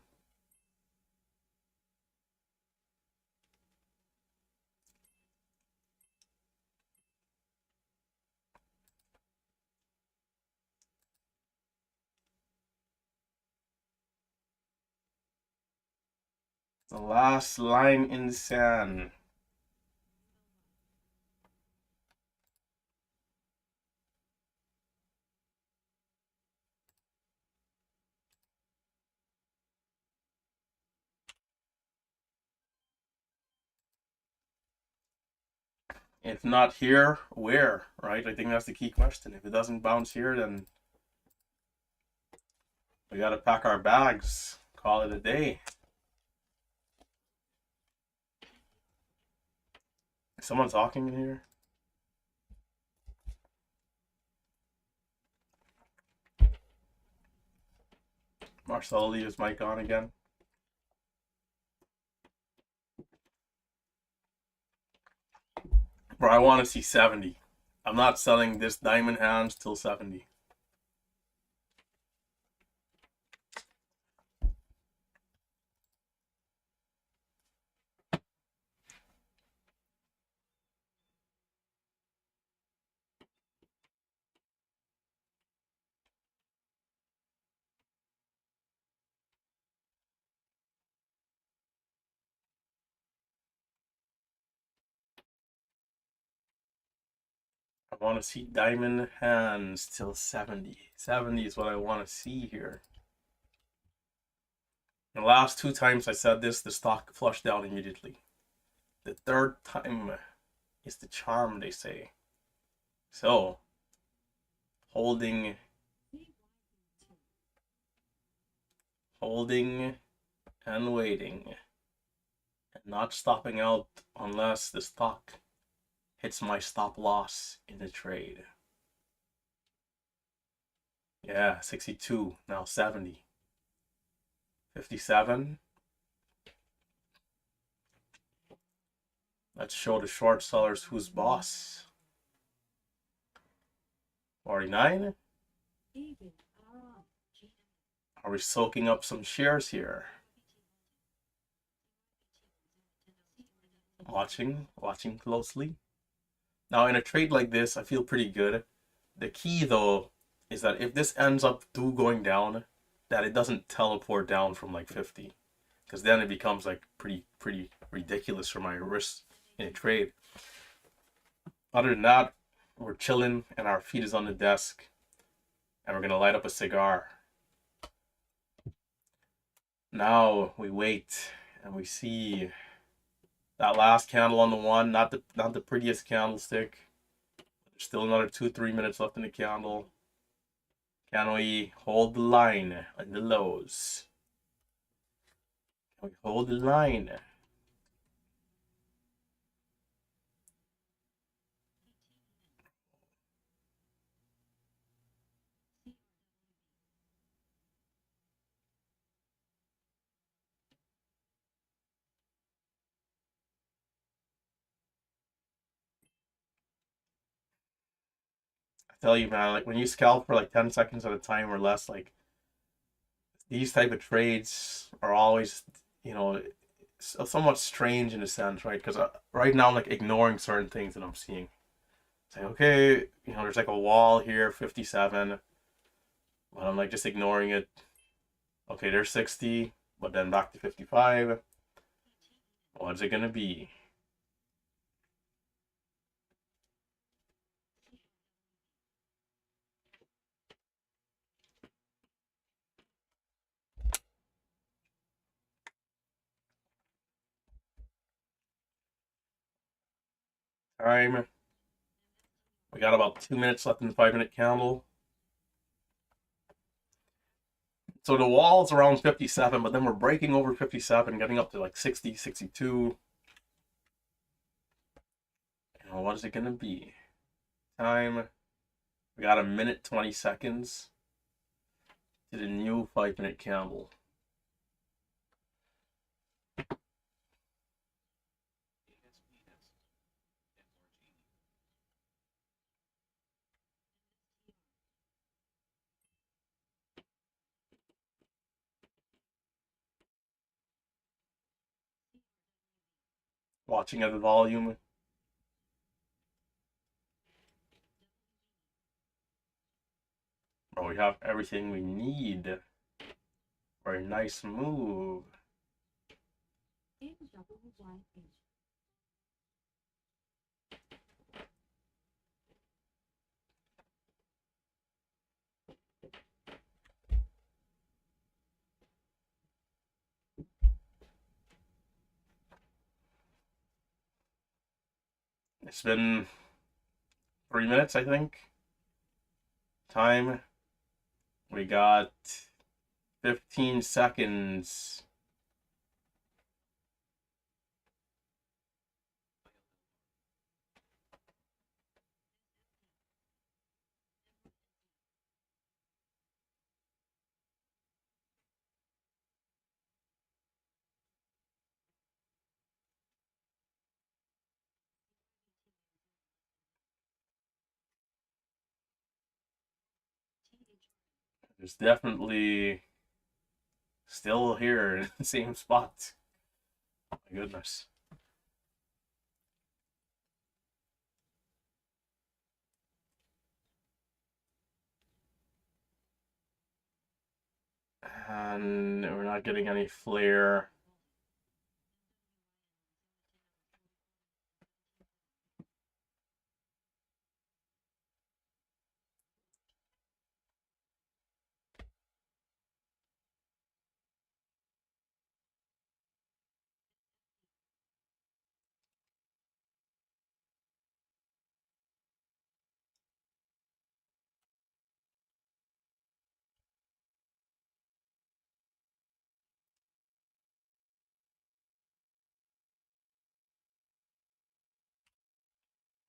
The last line in the sand. If not here, where? Right? I think that's the key question. If it doesn't bounce here, then we gotta pack our bags. Call it a day. Is someone talking in here? Marcelo leave his mic on again. Bro, I want to see 70. I'm not selling this diamond hands till 70. I want to see diamond hands till 70. 70 is what I want to see here. The last two times I said this, the stock flushed down immediately. The third time is the charm, they say. So, holding and waiting and not stopping out unless the stock hits my stop loss in the trade. Yeah, 62, now 70. 57. Let's show the short sellers who's boss. 49. Are we soaking up some shares here? Watching closely. Now in a trade like this, I feel pretty good. The key though is that if this ends up going down, that it doesn't teleport down from like 50, because then it becomes like pretty ridiculous for my risk in a trade. Other than that, we're chilling and our feet is on the desk and we're gonna light up a cigar. Now we wait and we see that last candle on the one, not the prettiest candlestick. There's still another 2-3 minutes left in the candle. Can we hold the line on the lows? Can we hold the line? I tell you, man, like when you scalp for like 10 seconds at a time or less, like these type of trades are always, somewhat strange in a sense, right? Because right now I'm like ignoring certain things that I'm seeing. Saying, okay, there's like a wall here, 57, but I'm like just ignoring it. Okay, there's 60, but then back to 55. What's it gonna be? Time. We got about 2 minutes left in the 5 minute candle. So the wall's around 57, but then we're breaking over 57, getting up to like 60, 62. And what is it going to be? Time. We got a minute 20 seconds to the new 5 minute candle. Watching at the volume. Oh, we have everything we need for a nice move. It's been 3 minutes, I think. Time. We got 15 seconds. There's definitely still here in the same spot. Oh my goodness. And we're not getting any flare.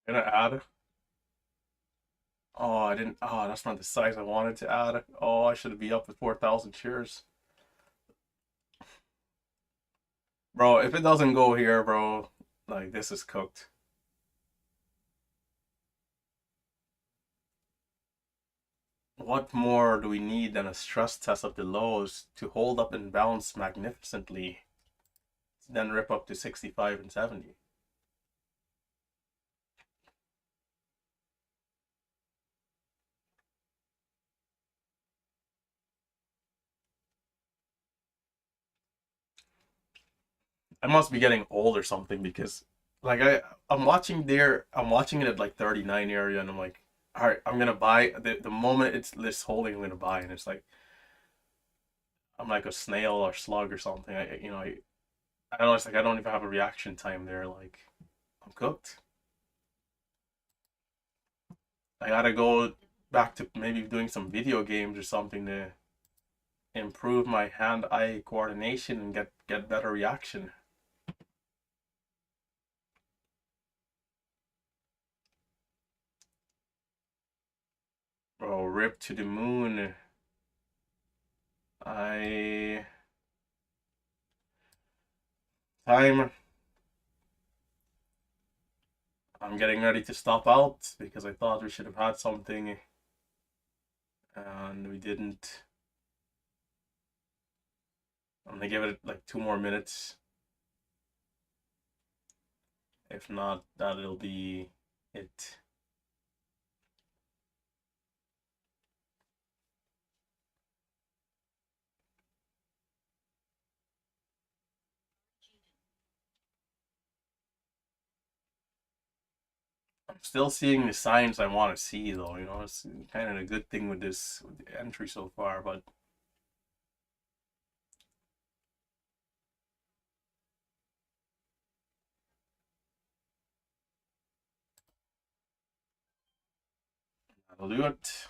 Gonna add. Oh, I didn't. Oh, that's not the size I wanted to add. Oh, I should be up to 4,000 shares. Bro, if it doesn't go here, bro, like this is cooked. What more do we need than a stress test of the lows to hold up and bounce magnificently, then rip up to 65 and 70? I must be getting old or something because like I'm watching it at like 39 area and I'm like, all right, I'm gonna buy the moment it's this holding, I'm gonna buy, and it's like I'm like a snail or slug or something. I don't know, it's like I don't even have a reaction time there. Like I'm cooked. I gotta go back to maybe doing some video games or something to improve my hand-eye coordination and get better reaction. Bro, rip to the moon. I time. I'm getting ready to stop out because I thought we should have had something and we didn't. I'm gonna give it like 2 more minutes. If not, that'll be it. I'm still seeing the signs I want to see though, it's kind of a good thing with with the entry so far, but I'll do it.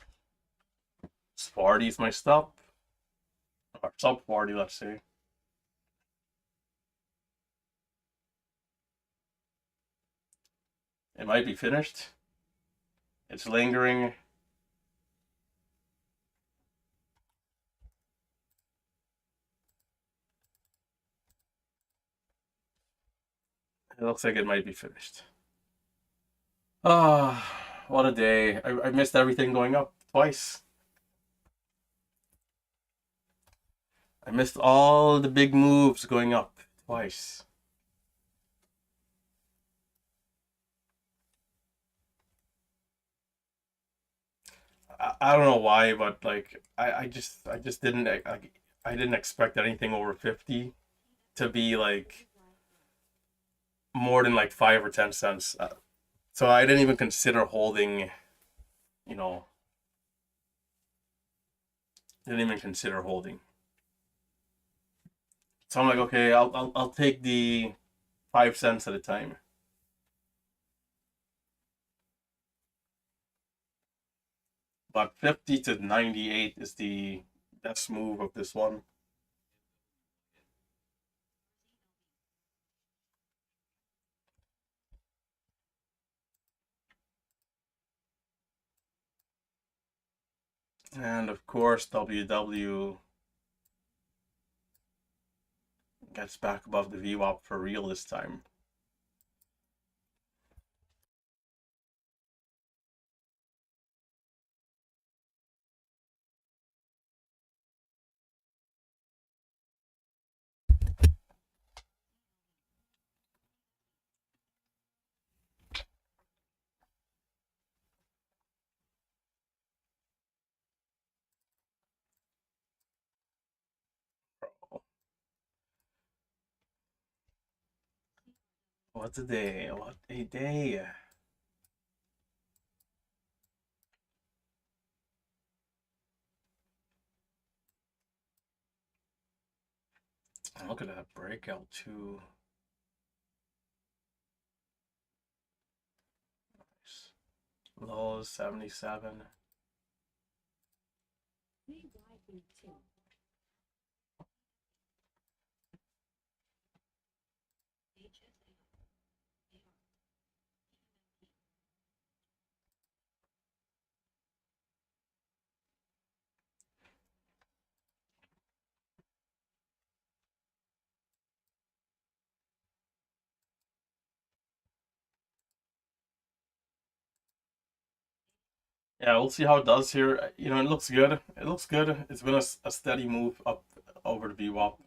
40 is my stop. Or sub 40, let's say. It might be finished. It's lingering. It looks like it might be finished. Ah, what a day. I missed everything going up twice. I missed all the big moves going up twice. I don't know why, but like I just didn't I didn't expect anything over 50 to be like more than like 5 or 10 cents. So I didn't even consider holding, you know, didn't even consider holding. So I'm like, okay, I'll take the 5 cents at a time. But 50 to 98 is the best move of this one. And of course, WW gets back above the VWAP for real this time. What a day! What a day! And look at that breakout too. Nice. Low 77. Yeah, we'll see how it does here. You know, it looks good. It looks good. It's been a steady move up over the VWAP.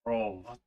Bro, what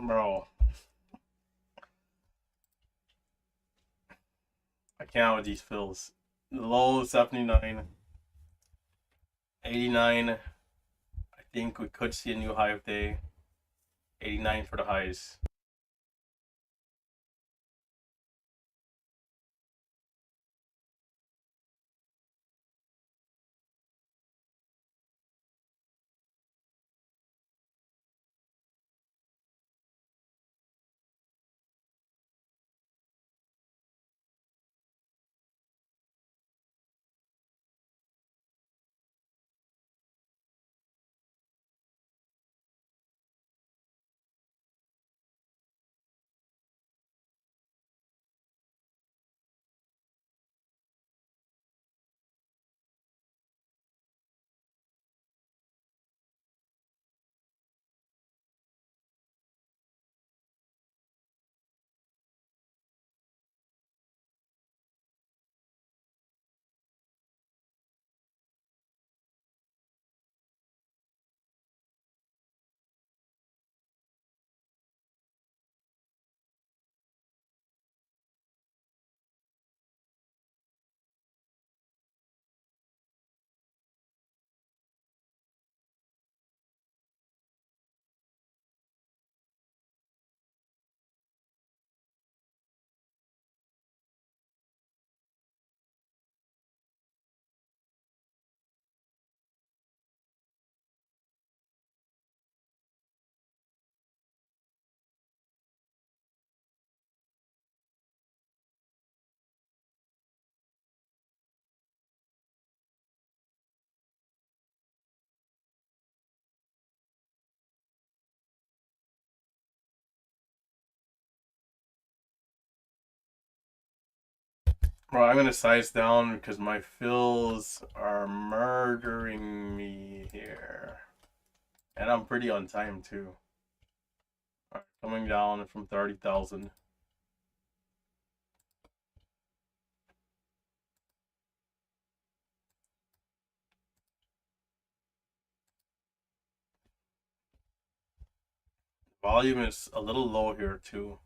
Bro, I can't with these fills. Low 79, 89. I think we could see a new high of day. 89 for the highs. Bro, I'm gonna size down because my fills are murdering me here. And I'm pretty on time too. Alright, coming down from 30,000. Volume is a little low here too.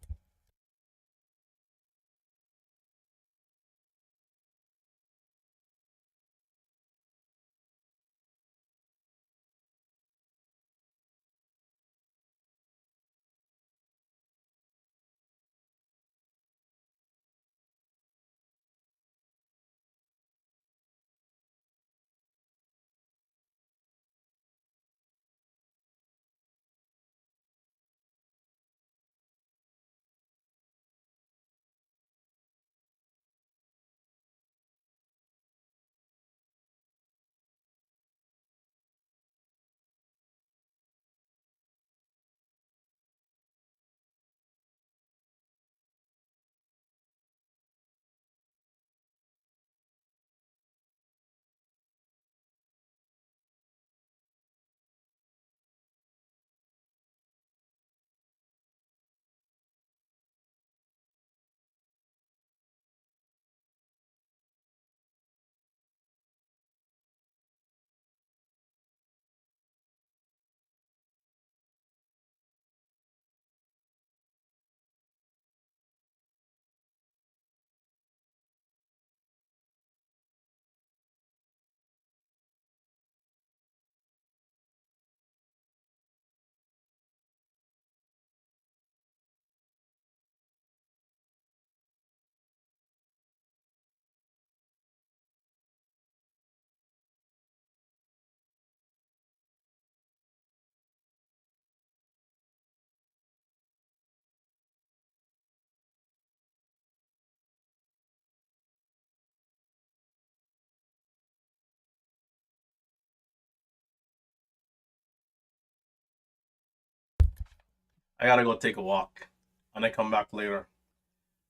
I gotta go take a walk and I come back later.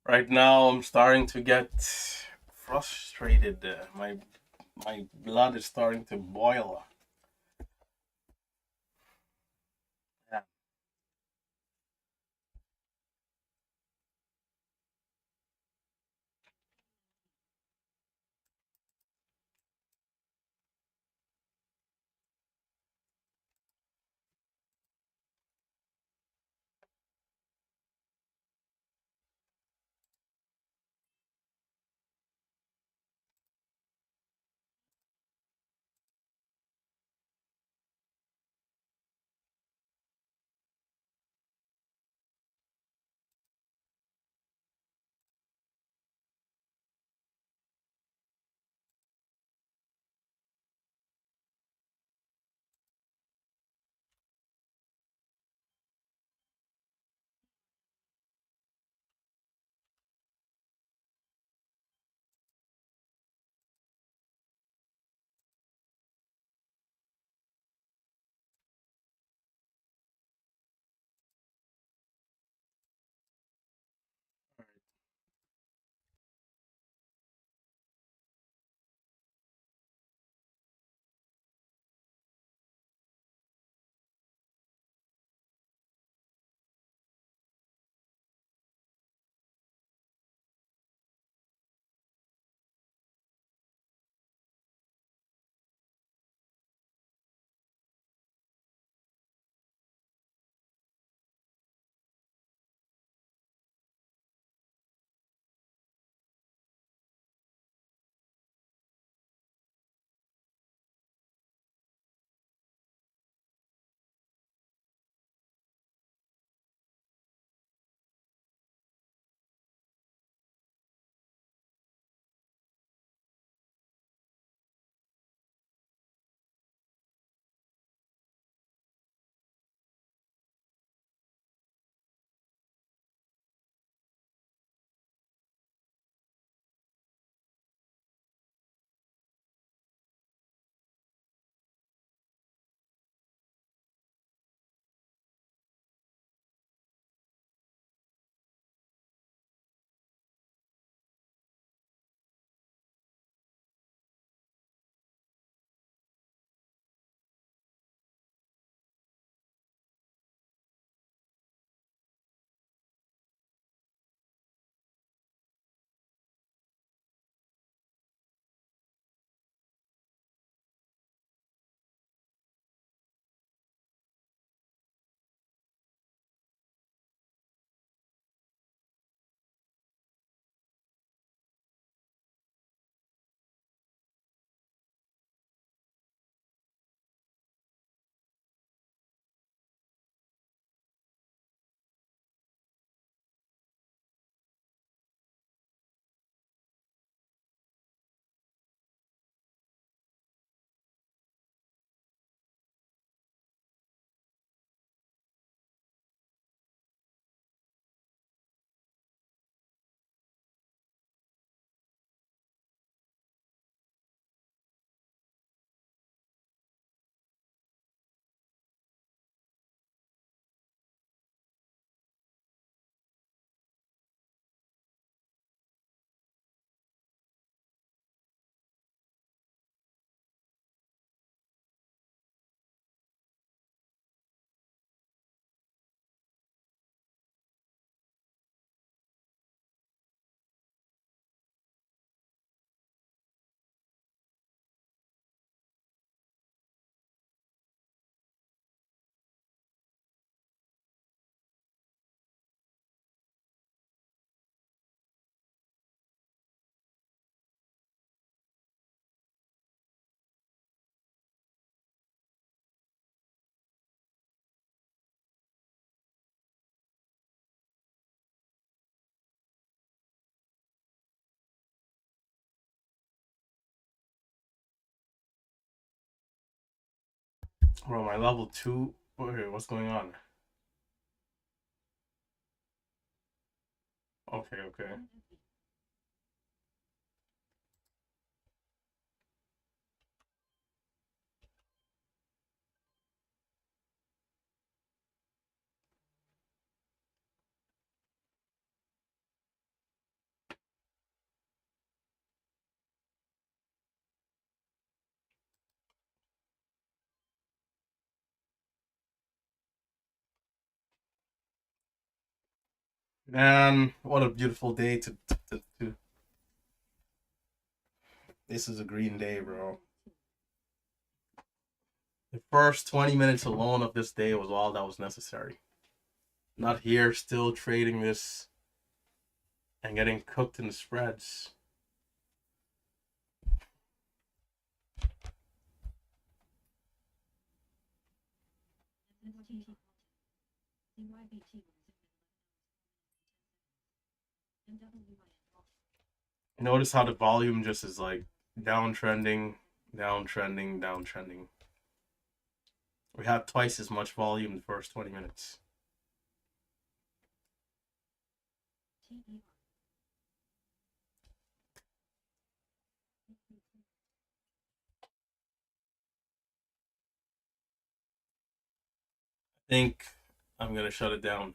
Right now I'm starting to get frustrated. My blood is starting to boil. Yeah. Bro, my level 2. Wait, what's going on? Okay, okay. Man, what a beautiful day to. This is a green day, bro. The first 20 minutes alone of this day was all that was necessary. Not here, still trading this and getting cooked in the spreads. Notice how the volume just is like downtrending, downtrending, downtrending. We had twice as much volume the first 20 minutes. I think I'm gonna shut it down.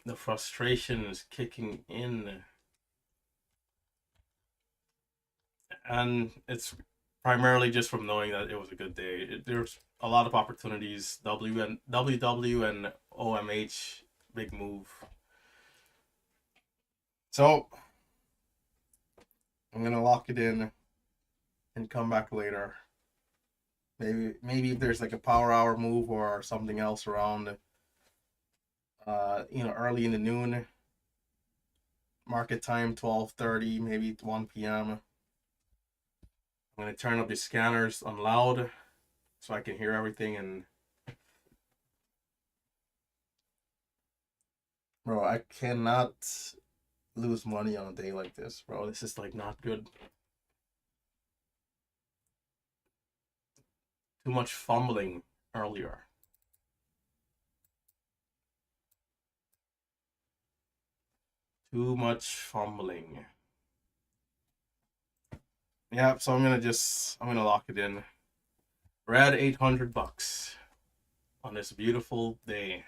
The frustration is kicking in, and it's primarily just from knowing that it was a good day. There's a lot of opportunities. WW and OMH, big move. So I'm gonna lock it in and come back later. Maybe if there's like a power hour move or something else around, early in the noon market time, 12:30, maybe 1 p.m. I'm gonna turn up the scanners on loud so I can hear everything. And bro, I cannot lose money on a day like this, bro. This is like not good. Too much fumbling earlier. Too much fumbling. Yeah, so I'm gonna lock it in. We're at $800 on this beautiful day.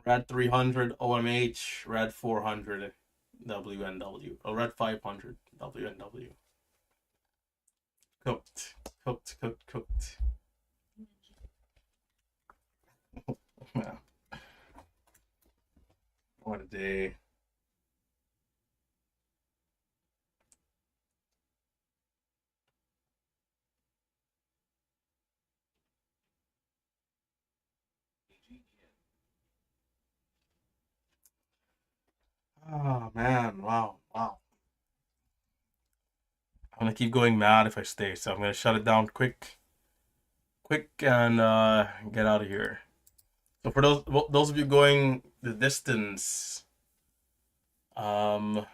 Red 300 OMH, red 400 WNW, or red 500 WNW. Cooked, cooked, cooked, cooked. Man, what a day. Oh man, wow, wow. I'm gonna keep going mad if I stay, so I'm gonna shut it down quick, and get out of here. So for those of you going the distance, um,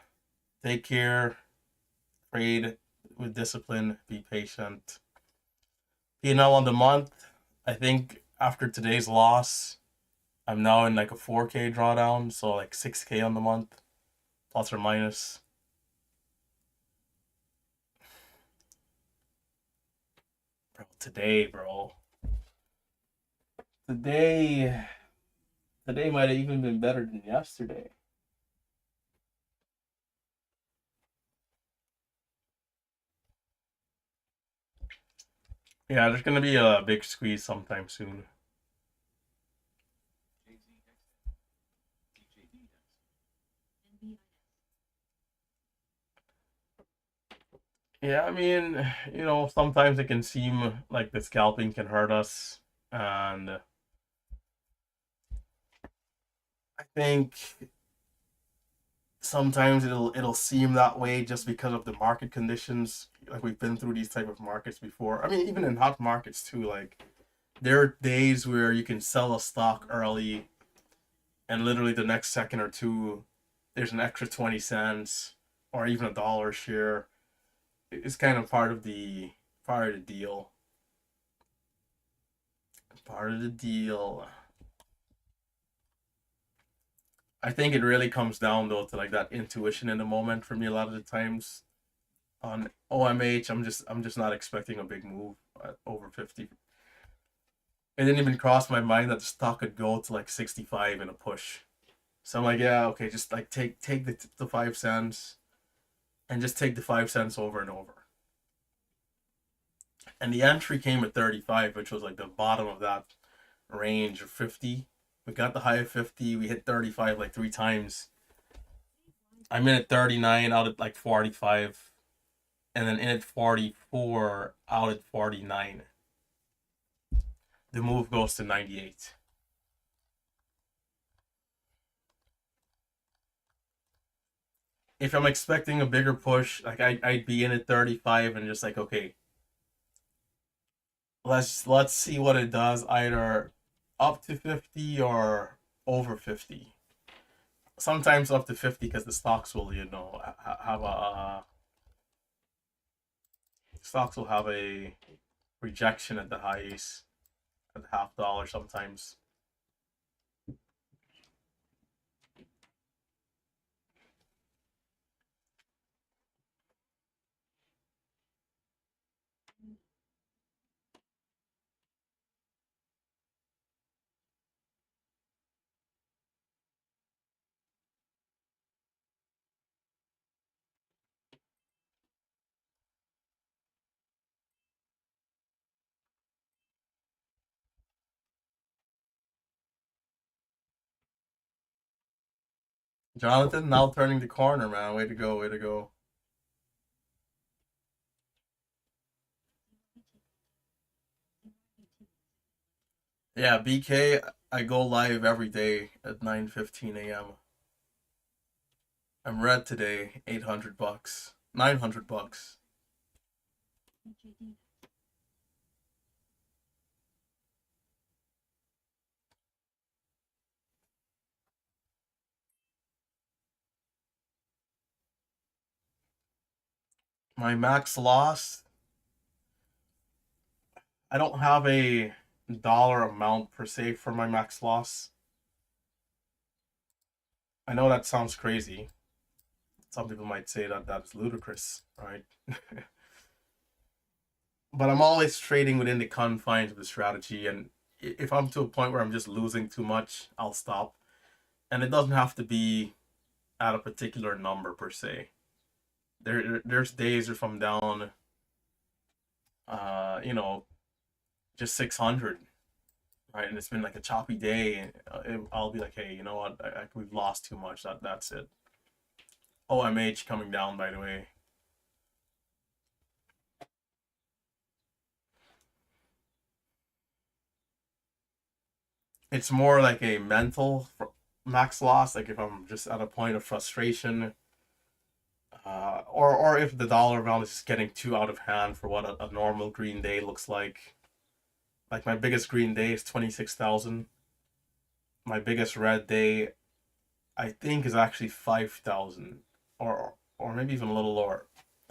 take care, trade with discipline, be patient. P&L on the month, I think after today's loss, I'm now in like a 4K drawdown, so like 6K on the month, plus or minus. Bro, today, bro. Today, today might have even been better than yesterday. Yeah, there's gonna be a big squeeze sometime soon. Yeah, I mean, sometimes it can seem like the scalping can hurt us, and I think sometimes it'll seem that way just because of the market conditions. Like we've been through these type of markets before. I mean, even in hot markets too. Like there are days where you can sell a stock early, and literally the next second or two, there's an extra 20 cents or even a dollar share. it's kind of deal. Part of the deal. I think it really comes down though to like that intuition in the moment for me a lot of the times. On OMH, I'm just not expecting a big move at over 50. It didn't even cross my mind that the stock could go to like 65 in a push. So I'm like, yeah, okay, just like take the 5 cents and just take the 5 cents over and over. And the entry came at 35, which was like the bottom of that range of 50. We got the high of 50. We hit 35 like 3 times. I'm in at 39, out at like 45, and then in at 44, out at 49. The move goes to 98. If I'm expecting a bigger push, like I'd be in at 35 and just like, okay, let's see what it does, either up to 50 or over 50. Sometimes up to 50 because the stocks will, have a rejection at the highs at $half sometimes. Jonathan, now turning the corner, man. Way to go, way to go. Yeah, BK, I go live every day at 9:15 a.m. I'm red today, $800. $900. My max loss, I don't have a dollar amount per se for my max loss. I know that sounds crazy. Some people might say that that's ludicrous, right? But I'm always trading within the confines of the strategy, and if I'm to a point where I'm just losing too much, I'll stop. And it doesn't have to be at a particular number per se. There's days if I'm down, uh, you know, just 600, right, and it's been like a choppy day, and I'll be like, hey, you know what, we've lost too much. That's it. OMH coming down, by the way. It's more like a mental max loss. Like if I'm just at a point of frustration, or if the dollar amount is just getting too out of hand for what a normal green day looks like. Like my biggest green day is 26,000. My biggest red day, I think, is actually 5,000, or maybe even a little lower.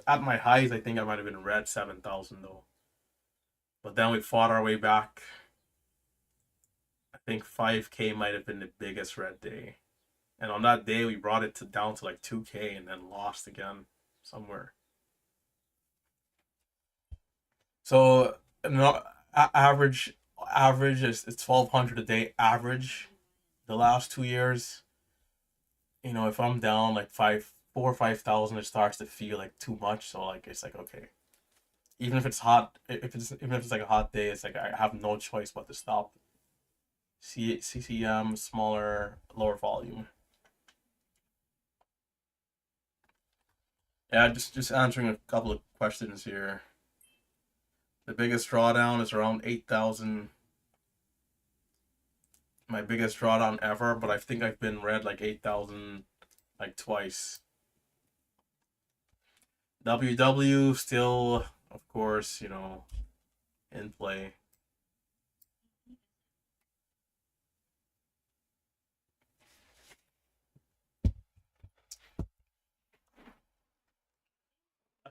At my highs, I think I might have been red 7,000 though. But then we fought our way back. I think 5K might have been the biggest red day. And on that day, we brought it down to like 2K and then lost again somewhere. So, no, average is it's 1,200 a day average. The last 2 years, if I'm down like 4 or 5,000, it starts to feel like too much. So like it's like, okay, even if it's hot, even if it's like a hot day, it's like I have no choice but to stop. CCM, smaller, lower volume. Yeah, just answering a couple of questions here. The biggest drawdown is around 8,000. My biggest drawdown ever, but I think I've been red like 8,000 like twice. WW still, of course, in play.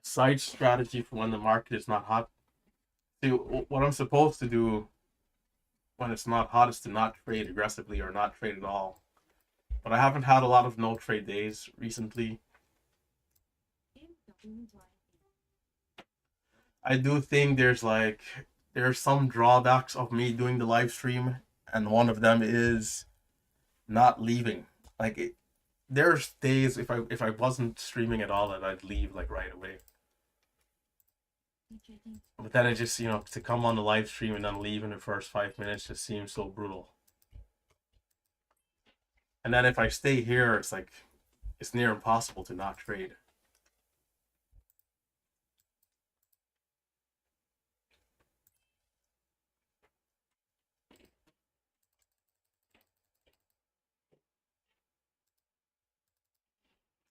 side strategy for when the market is not hot. See, what I'm supposed to do when it's not hot is to not trade aggressively or not trade at all. But I haven't had a lot of no trade days recently. I do think there's some drawbacks of me doing the live stream, and one of them is not leaving. Like there's days if I wasn't streaming at all that I'd leave like right away. But then it just to come on the live stream and then leave in the first 5 minutes just seems so brutal. And then if I stay here, it's like it's near impossible to not trade.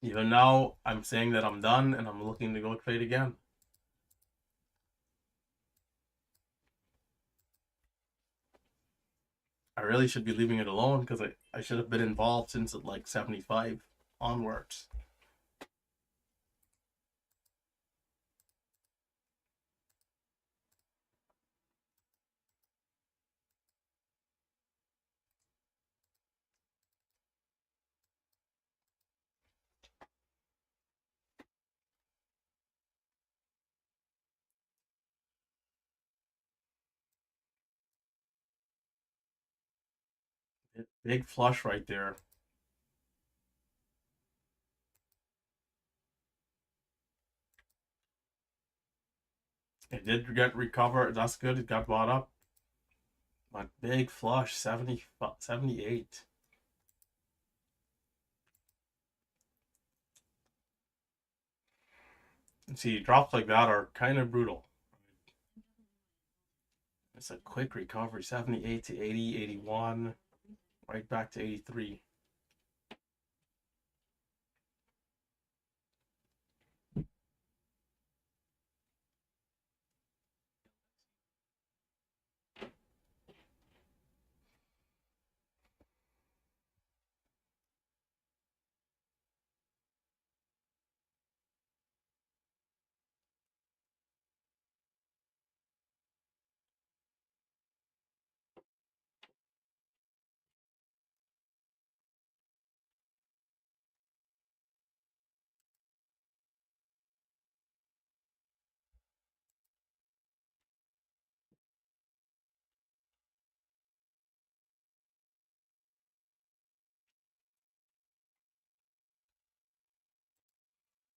Even now, I'm saying that I'm done and I'm looking to go trade again. I really should be leaving it alone because I should have been involved since at like 75 onwards. Big flush right there. It did get recovered. That's good. It got bought up. But big flush, 70, 78. See, drops like that are kind of brutal. It's a quick recovery, 78 to 80, 81, right back to 83.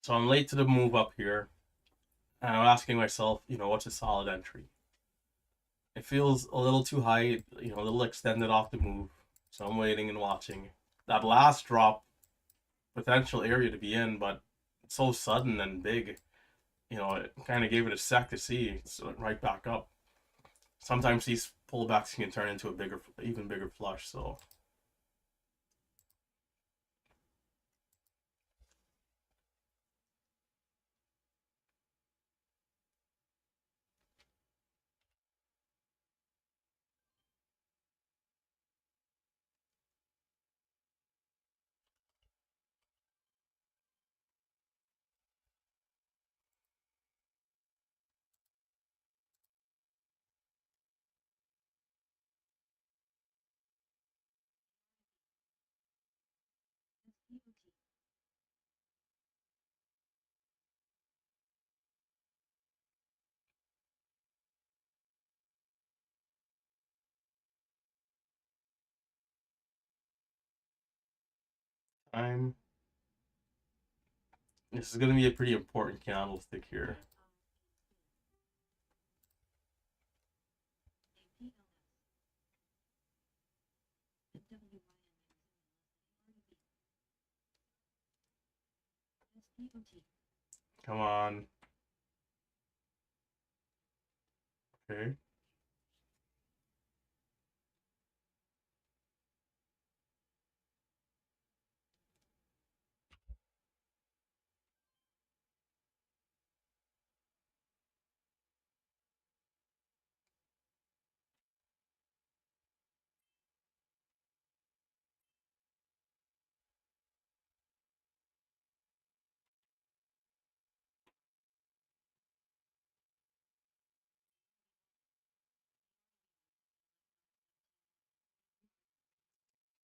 So I'm late to the move up here. And I'm asking myself, what's a solid entry? It feels a little too high, a little extended off the move. So I'm waiting and watching. That last drop, potential area to be in, but it's so sudden and big. It kind of gave it a sec to see. It's right back up. Sometimes these pullbacks can turn into even bigger flush. So I'm. This is going to be a pretty important candlestick here. Come on. Okay.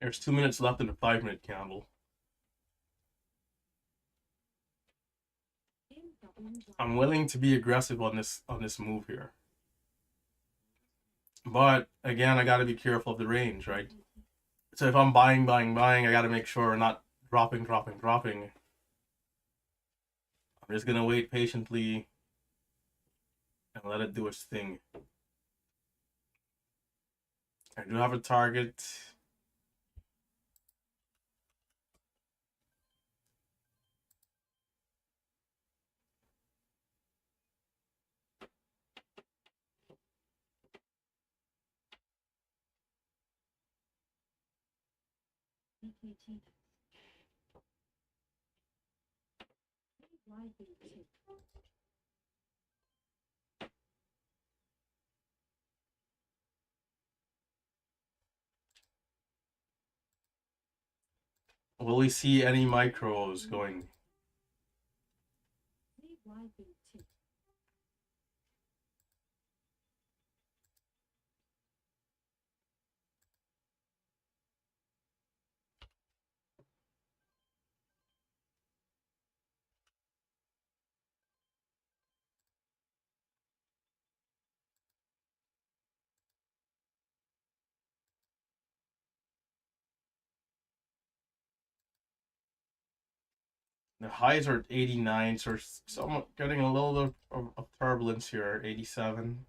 There's 2 minutes left in the 5-minute candle. I'm willing to be aggressive on this move here. But again, I gotta be careful of the range, right? So if I'm buying, I gotta make sure I'm not dropping. I'm just gonna wait patiently and let it do its thing. I do have a target. Will we see any micros going? The highs are at 89, so we're somewhat getting a little bit of turbulence here. 87.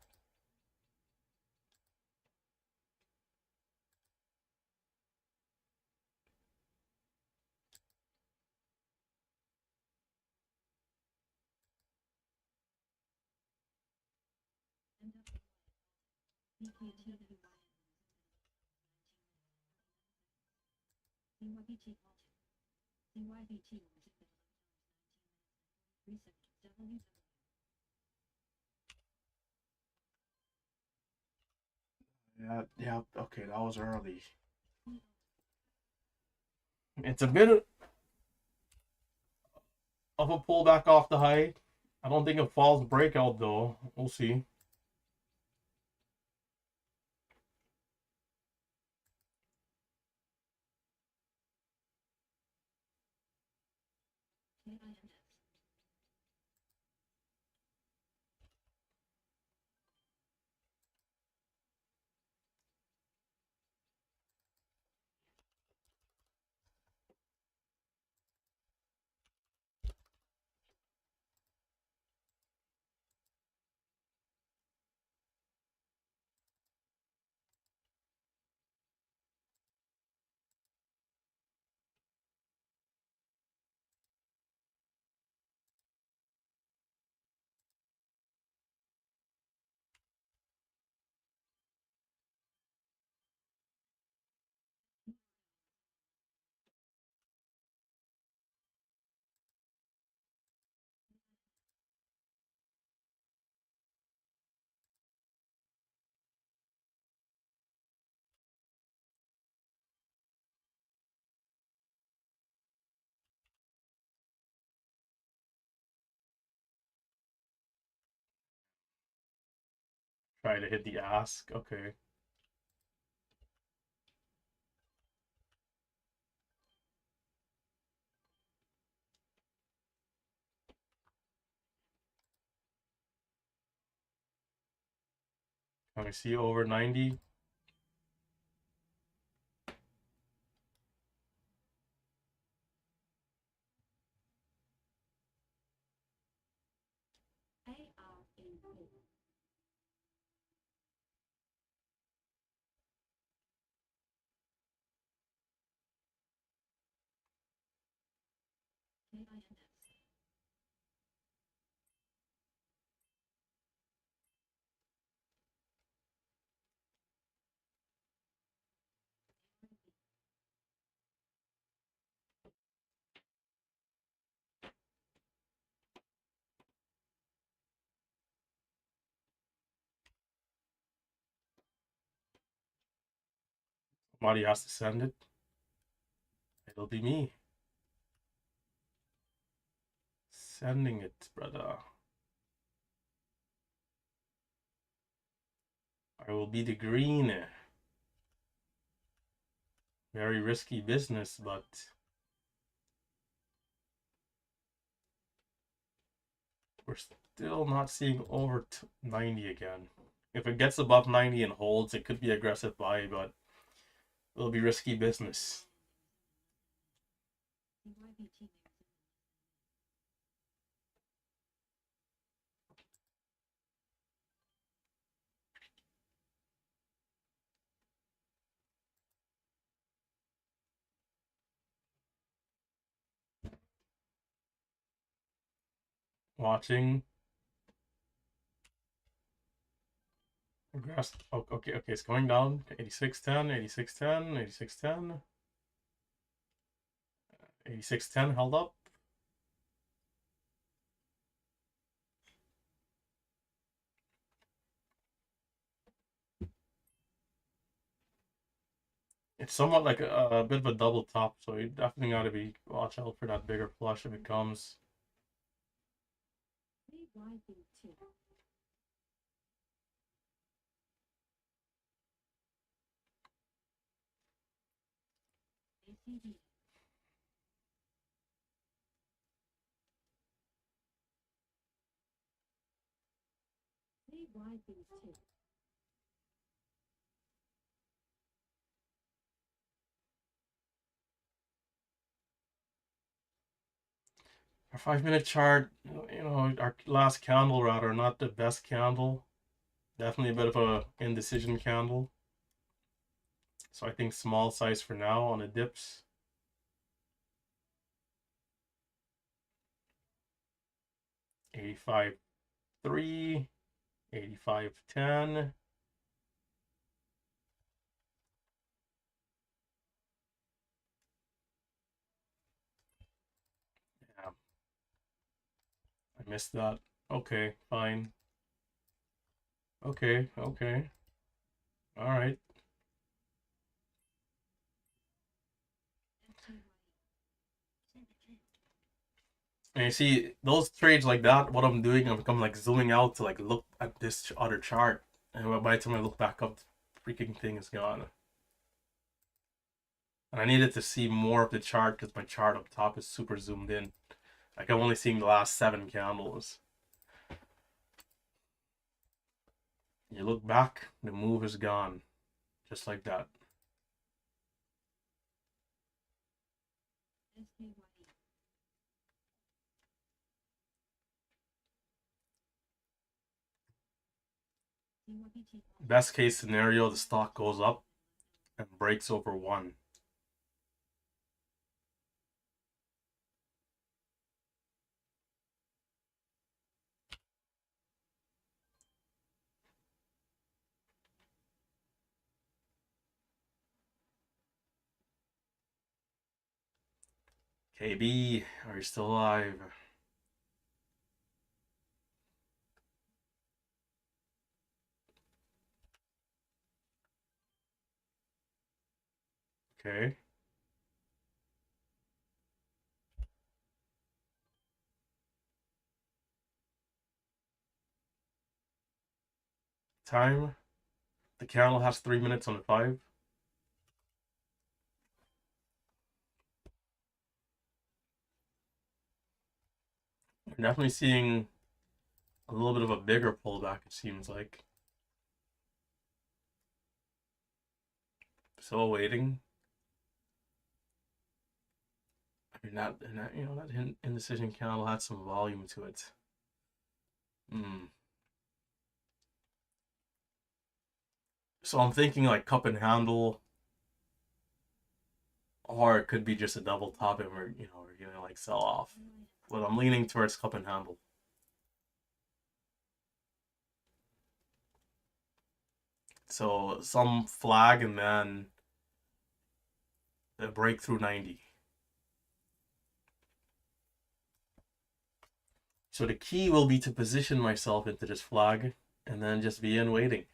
Yeah, okay, that was early. It's a bit of a pullback off the high. I don't think it falls breakout though. We'll see. Try to hit the ask. Okay. Can we see over 90? Somebody has to send it. It'll be me. Sending it, brother. I will be the green. Very risky business, but we're still not seeing over 90 again. If it gets above 90 and holds, it could be aggressive buy, but it'll be risky business. Watching. Aggressive. Oh, okay, it's going down. 86.10, 86.10, 86.10. 86.10 held up. It's somewhat like a bit of a double top, so you definitely got to be watch out for that bigger flush if it comes. Our 5 minute chart, our last candle rather, not the best candle. Definitely a bit of a indecision candle. So I think small size for now on the dips. 85.3, 85.10. Yeah, I missed that. Okay, fine. Okay. All right. And you see those trades like that, what I'm doing, I'm like zooming out to like look at this other chart. And by the time I look back up, the freaking thing is gone. And I needed to see more of the chart because my chart up top is super zoomed in. Like I'm only seeing the last 7 candles. You look back, the move is gone. Just like that. Best case scenario, the stock goes up and breaks over 1. KB, are you still alive? Okay. Time. The candle has 3 minutes on the 5. I'm definitely seeing a little bit of a bigger pullback, it seems like. Still waiting. I mean, that indecision candle had some volume to it. So I'm thinking like cup and handle, or it could be just a double top and we're gonna like sell off. But I'm leaning towards cup and handle. So some flag and then a breakthrough 90. So the key will be to position myself into this flag and then just be in waiting.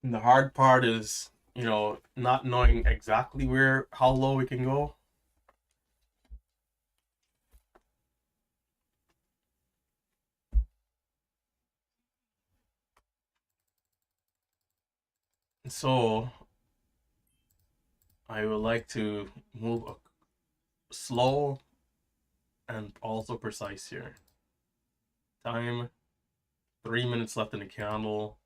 And the hard part is, you know, not knowing exactly how low we can go. So I would like to move slow and also precise here. Time, 3 minutes left in the candle.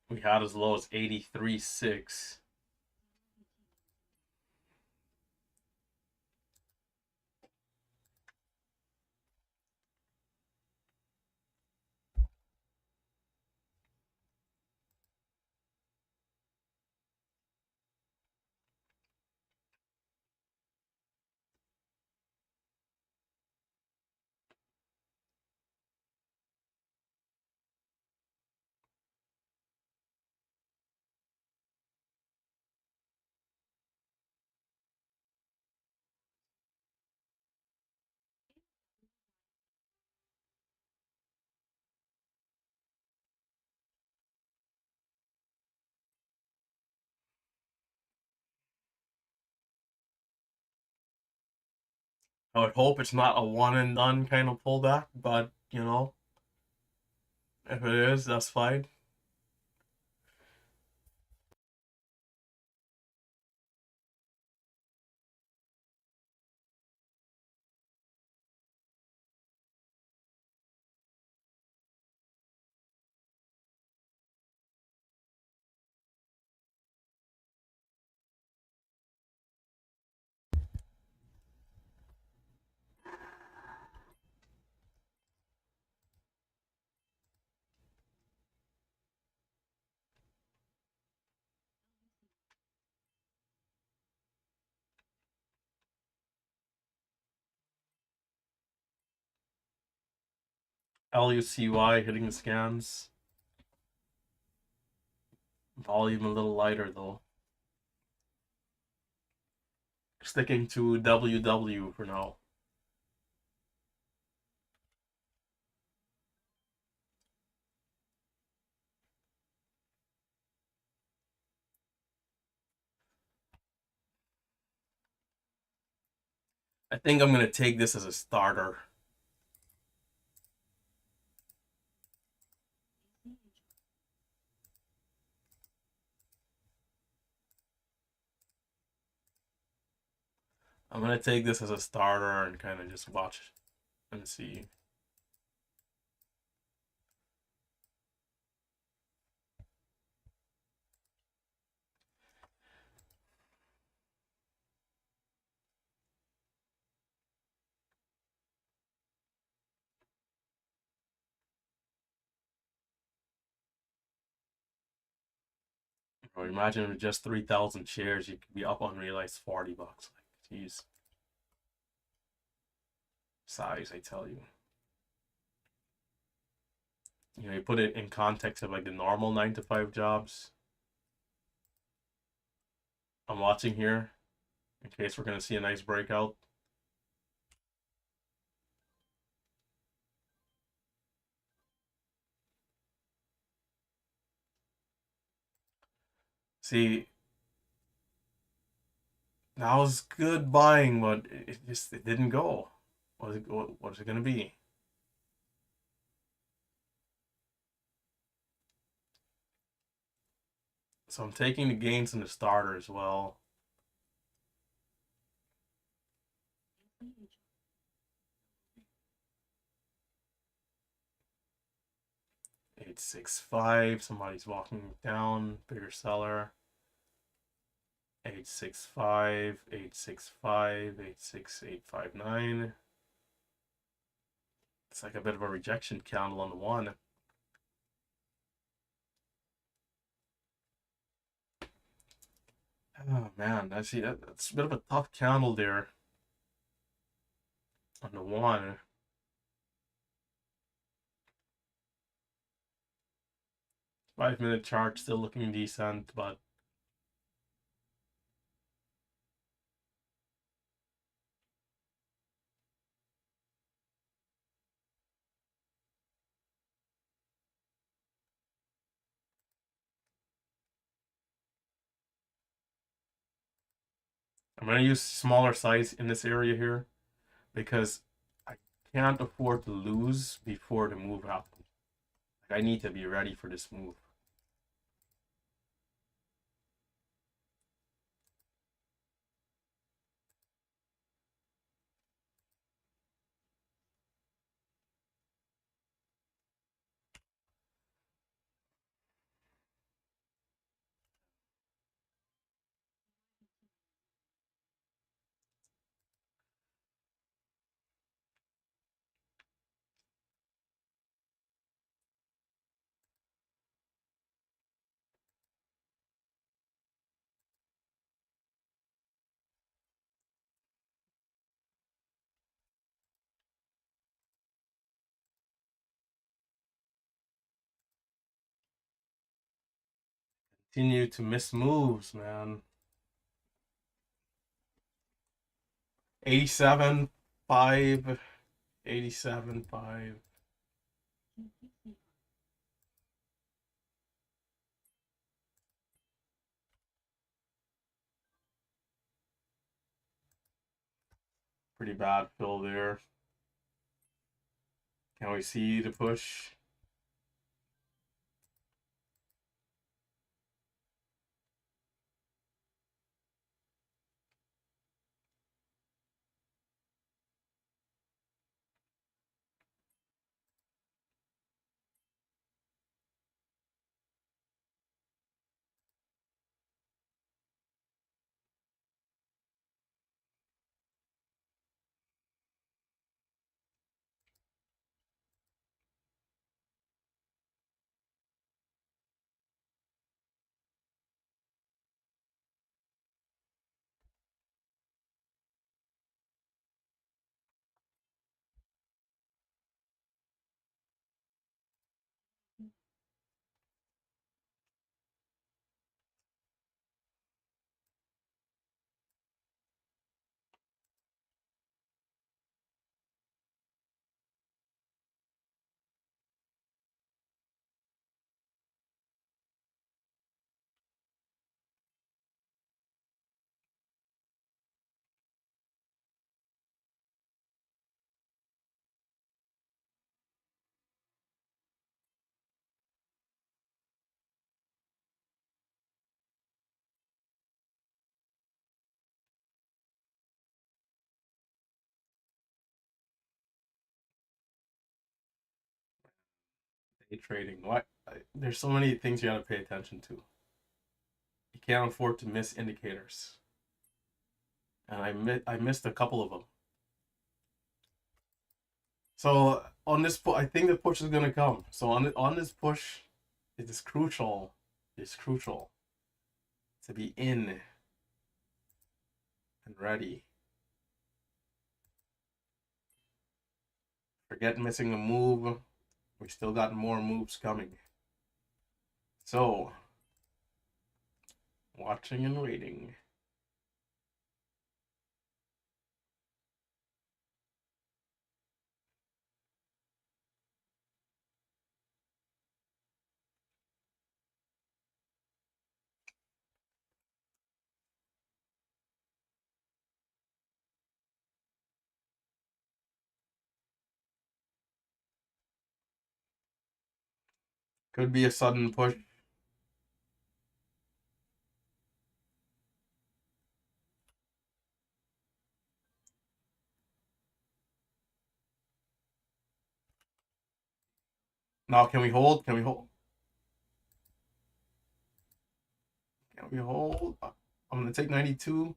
We had as low as 83.6. I would hope it's not a one and done kind of pullback, but you know, if it is, that's fine. LUCY hitting the scans. Volume a little lighter though. Sticking to WW for now. I think I'm gonna take this as a starter. I'm gonna take this as a starter and kind of just watch and see. Or imagine with just 3,000 shares, you could be up unrealized $40. Like, jeez. Size, I tell you. You know, you put it in context of like the normal 9 to 5 jobs. I'm watching here in case we're gonna see a nice breakout. See, that was good buying, but it didn't go. What is it gonna be? So I'm taking the gains in the starter as well. Eight, 6, 5. Somebody's walking down. Bigger seller. 8, 6, 5. 8, 6, 5. 8, 6, 8, 5, 9. It's like a bit of a rejection candle on the one. Oh man, I see that's a bit of a tough candle there on the one. 5 minute chart still looking decent, but I'm going to use smaller size in this area here because I can't afford to lose before the move happens. Like, I need to be ready for this move. Continue to miss moves, man. 87, 5, 87, 5. Pretty bad fill there. Can we see the push? Day trading. What? There's so many things you gotta pay attention to. You can't afford to miss indicators. And I missed a couple of them. So on this, I think the push is gonna come. So on this push, it is crucial. It's crucial to be in and ready. Forget missing a move. We still got more moves coming. So, watching and waiting. Could be a sudden push. Now, can we hold? Can we hold? Can we hold? I'm gonna take 92.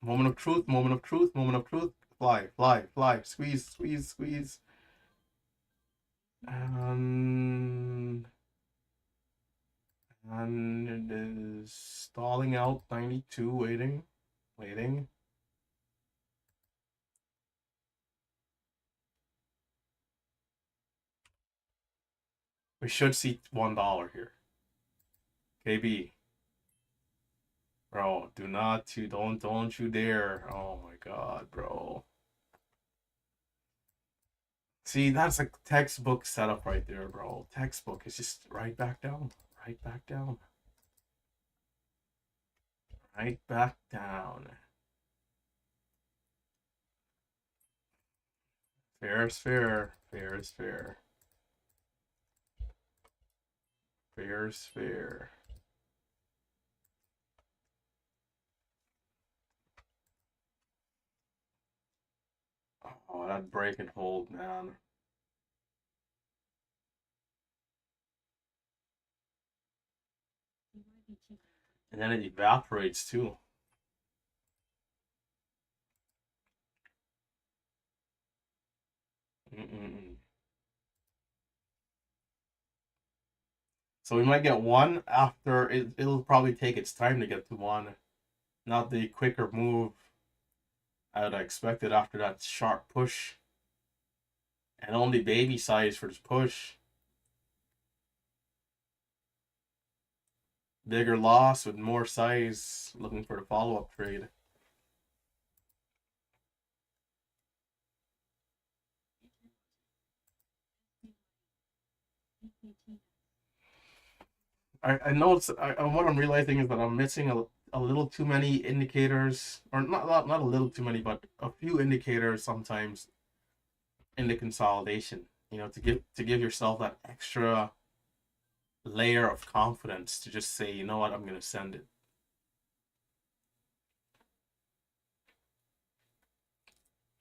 Moment of truth, moment of truth, moment of truth. Fly, fly, fly. Squeeze, squeeze, squeeze. And it is stalling out 92, waiting, waiting. We should see $1 here. KB. Bro, do not you don't you dare. Oh my god, bro. See, that's a textbook setup right there, bro. Textbook. It's just right back down. Right back down. Right back down. Fair is fair. Fair is fair. Fair is fair. Oh, that break and hold, man. And then it evaporates too. Mm-mm-mm. So we might get one after it'll probably take its time to get to one. Not the quicker move I would have expected after that sharp push. And only baby size for this push. Bigger loss with more size, looking for the follow-up trade. I know what I'm realizing is that I'm missing a little too many indicators, or not a little too many, but a few indicators sometimes in the consolidation. You know, to give yourself that extra layer of confidence to just say, you know what, I'm gonna send it.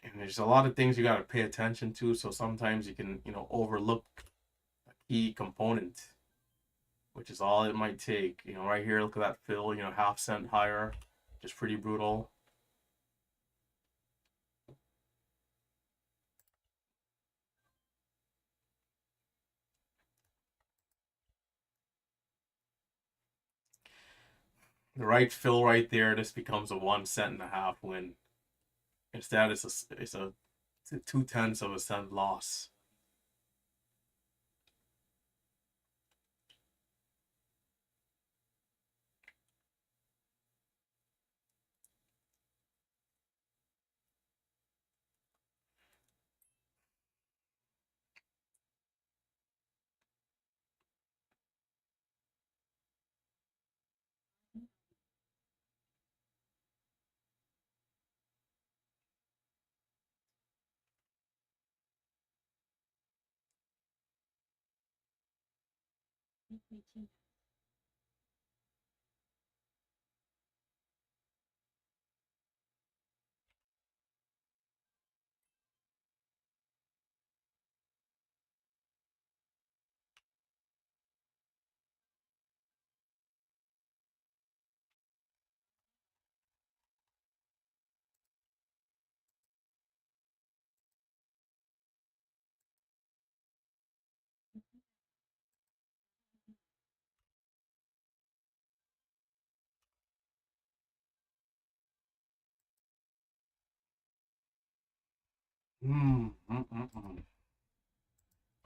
And there's a lot of things you got to pay attention to, so sometimes you can, overlook a key component, which is all it might take. Right here, look at that fill, half cent higher, just pretty brutal. The right fill right there, this becomes a 1.5 cent win. Instead, it's a 2/10 of a cent loss.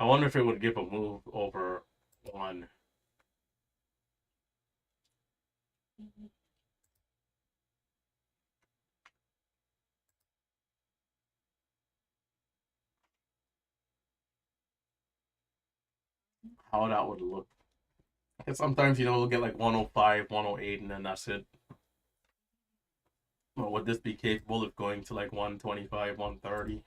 I wonder if it would give a move over one. How that would look. And sometimes, we'll get like 105, 108, and then that's it. Or would this be capable of going to like 125, 130?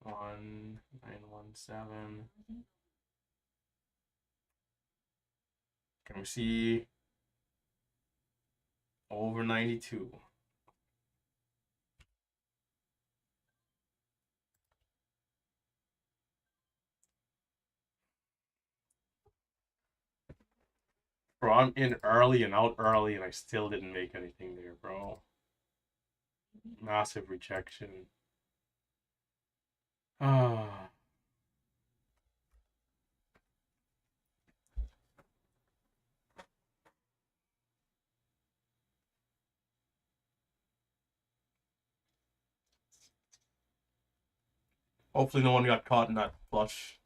Nine, 917. Can we see over 92? Bro, I'm in early and out early, and I still didn't make anything there, bro. Massive rejection. Ah. Hopefully no one got caught in that flush.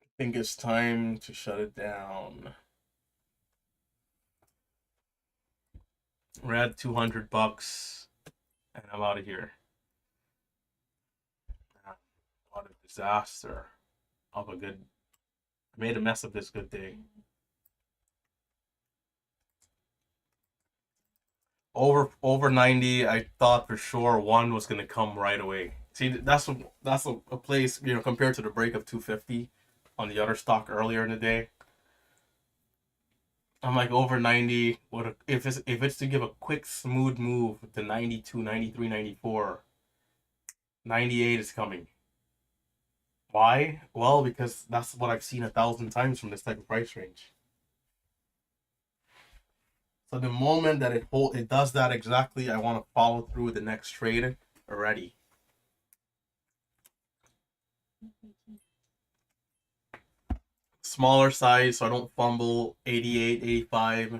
I think it's time to shut it down. We're at $200 and I'm out of here. What a disaster of a good. I made a mess of this good day. Over 90, I thought for sure one was gonna come right away. See, that's a place, compared to the break of 250 on the other stock earlier in the day. I'm like over 90. If it's to give a quick smooth move to 92, 93, 94, 98 is coming. Why? Well, because that's what I've seen 1,000 times from this type of price range. So the moment that it does that exactly, I want to follow through with the next trade already. Smaller size so I don't fumble. 88, 85.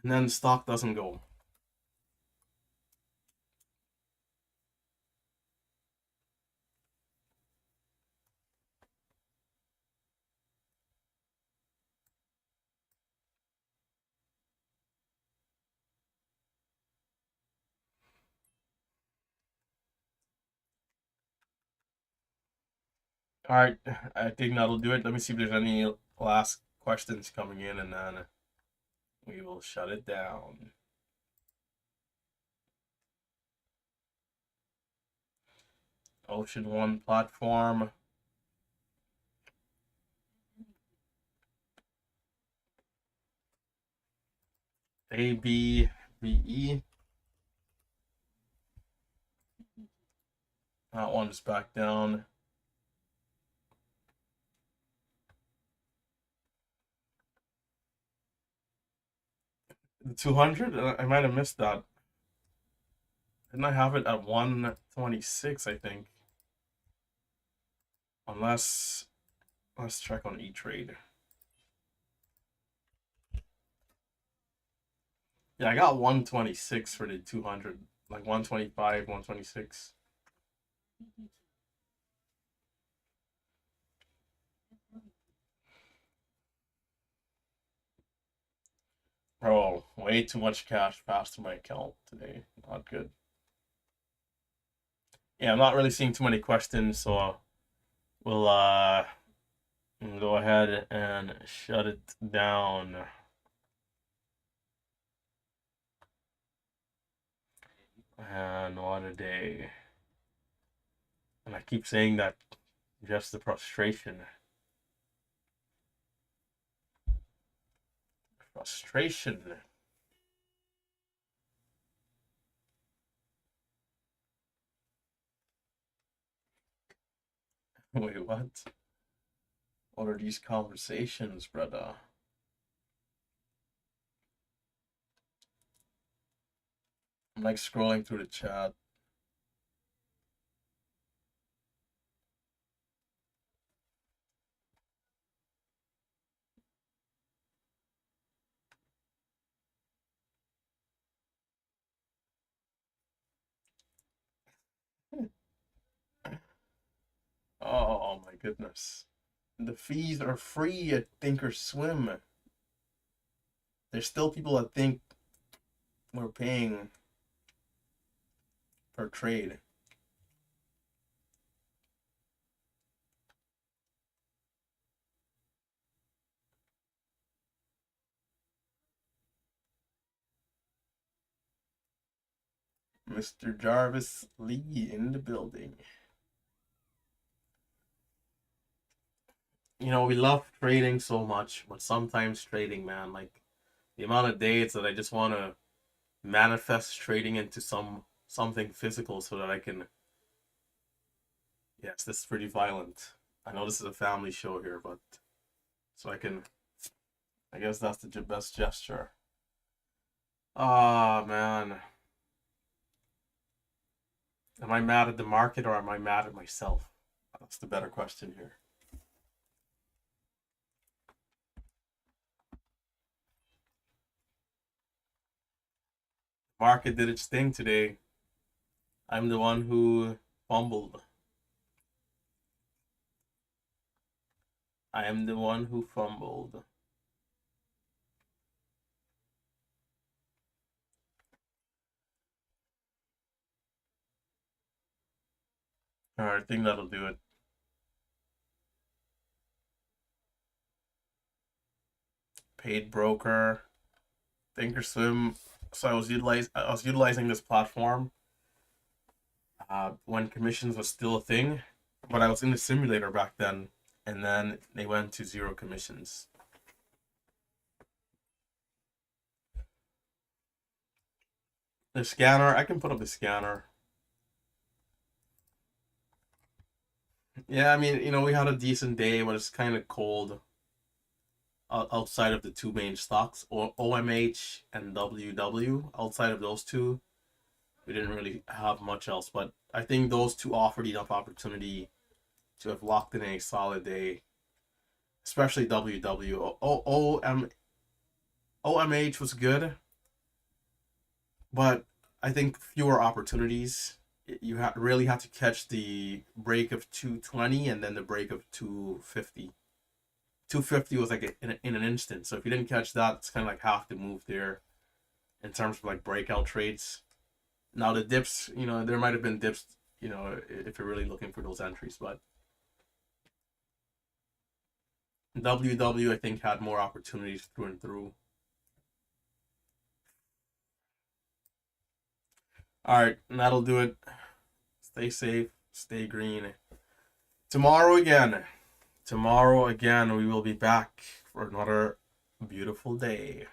And then stock doesn't go. All right, I think that'll do it. Let me see if there's any last questions coming in, and then we will shut it down. Ocean One platform. ABVE. That one's back down. The 200? I might have missed that. Didn't I have it at 126, I think? Unless, let's check on E-Trade. Yeah, I got 126 for the 200. Like 125, 126. Bro, way too much cash passed to my account today. Not good. Yeah, I'm not really seeing too many questions, so we'll go ahead and shut it down. And what a day. And I keep saying that just the frustration. Frustration. Wait, what? What are these conversations, brother? I'm like scrolling through the chat. Oh my goodness. The fees are free at Thinkorswim. There's still people that think we're paying per trade. Mr. Jarvis Lee in the building. You know, we love trading so much, but sometimes trading, man, like the amount of days that I just want to manifest trading into something physical so that I can. Yes, this is pretty violent. I know this is a family show here, but so I can. I guess that's the best gesture. Ah, man. Am I mad at the market or am I mad at myself? That's the better question here. Market did its thing today. I'm the one who fumbled. I am the one who fumbled. Alright, I think that'll do it. Paid broker, Thinkorswim. So I was utilizing this platform when commissions was still a thing, but I was in the simulator back then, and then they went to 0 commissions. The scanner, I can put up the scanner. Yeah, I mean, you know, we had a decent day, but it's kind of cold outside of the two main stocks, or OMH and WW. Outside of those two, we didn't really have much else, but I think those two offered enough opportunity to have locked in a solid day, especially WW. OMH was good, but I think fewer opportunities. You really have to catch the break of 220 and then the break of 250. 250 was like in an instant. So if you didn't catch that, it's kind of like half the move there in terms of like breakout trades. Now the dips, you know, there might have been dips, you know, if you're really looking for those entries, but WW I think had more opportunities through and through. All right, and that'll do it. Stay safe, stay green. Tomorrow again, we will be back for another beautiful day.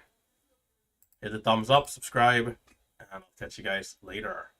Hit the thumbs up, subscribe, and I'll catch you guys later.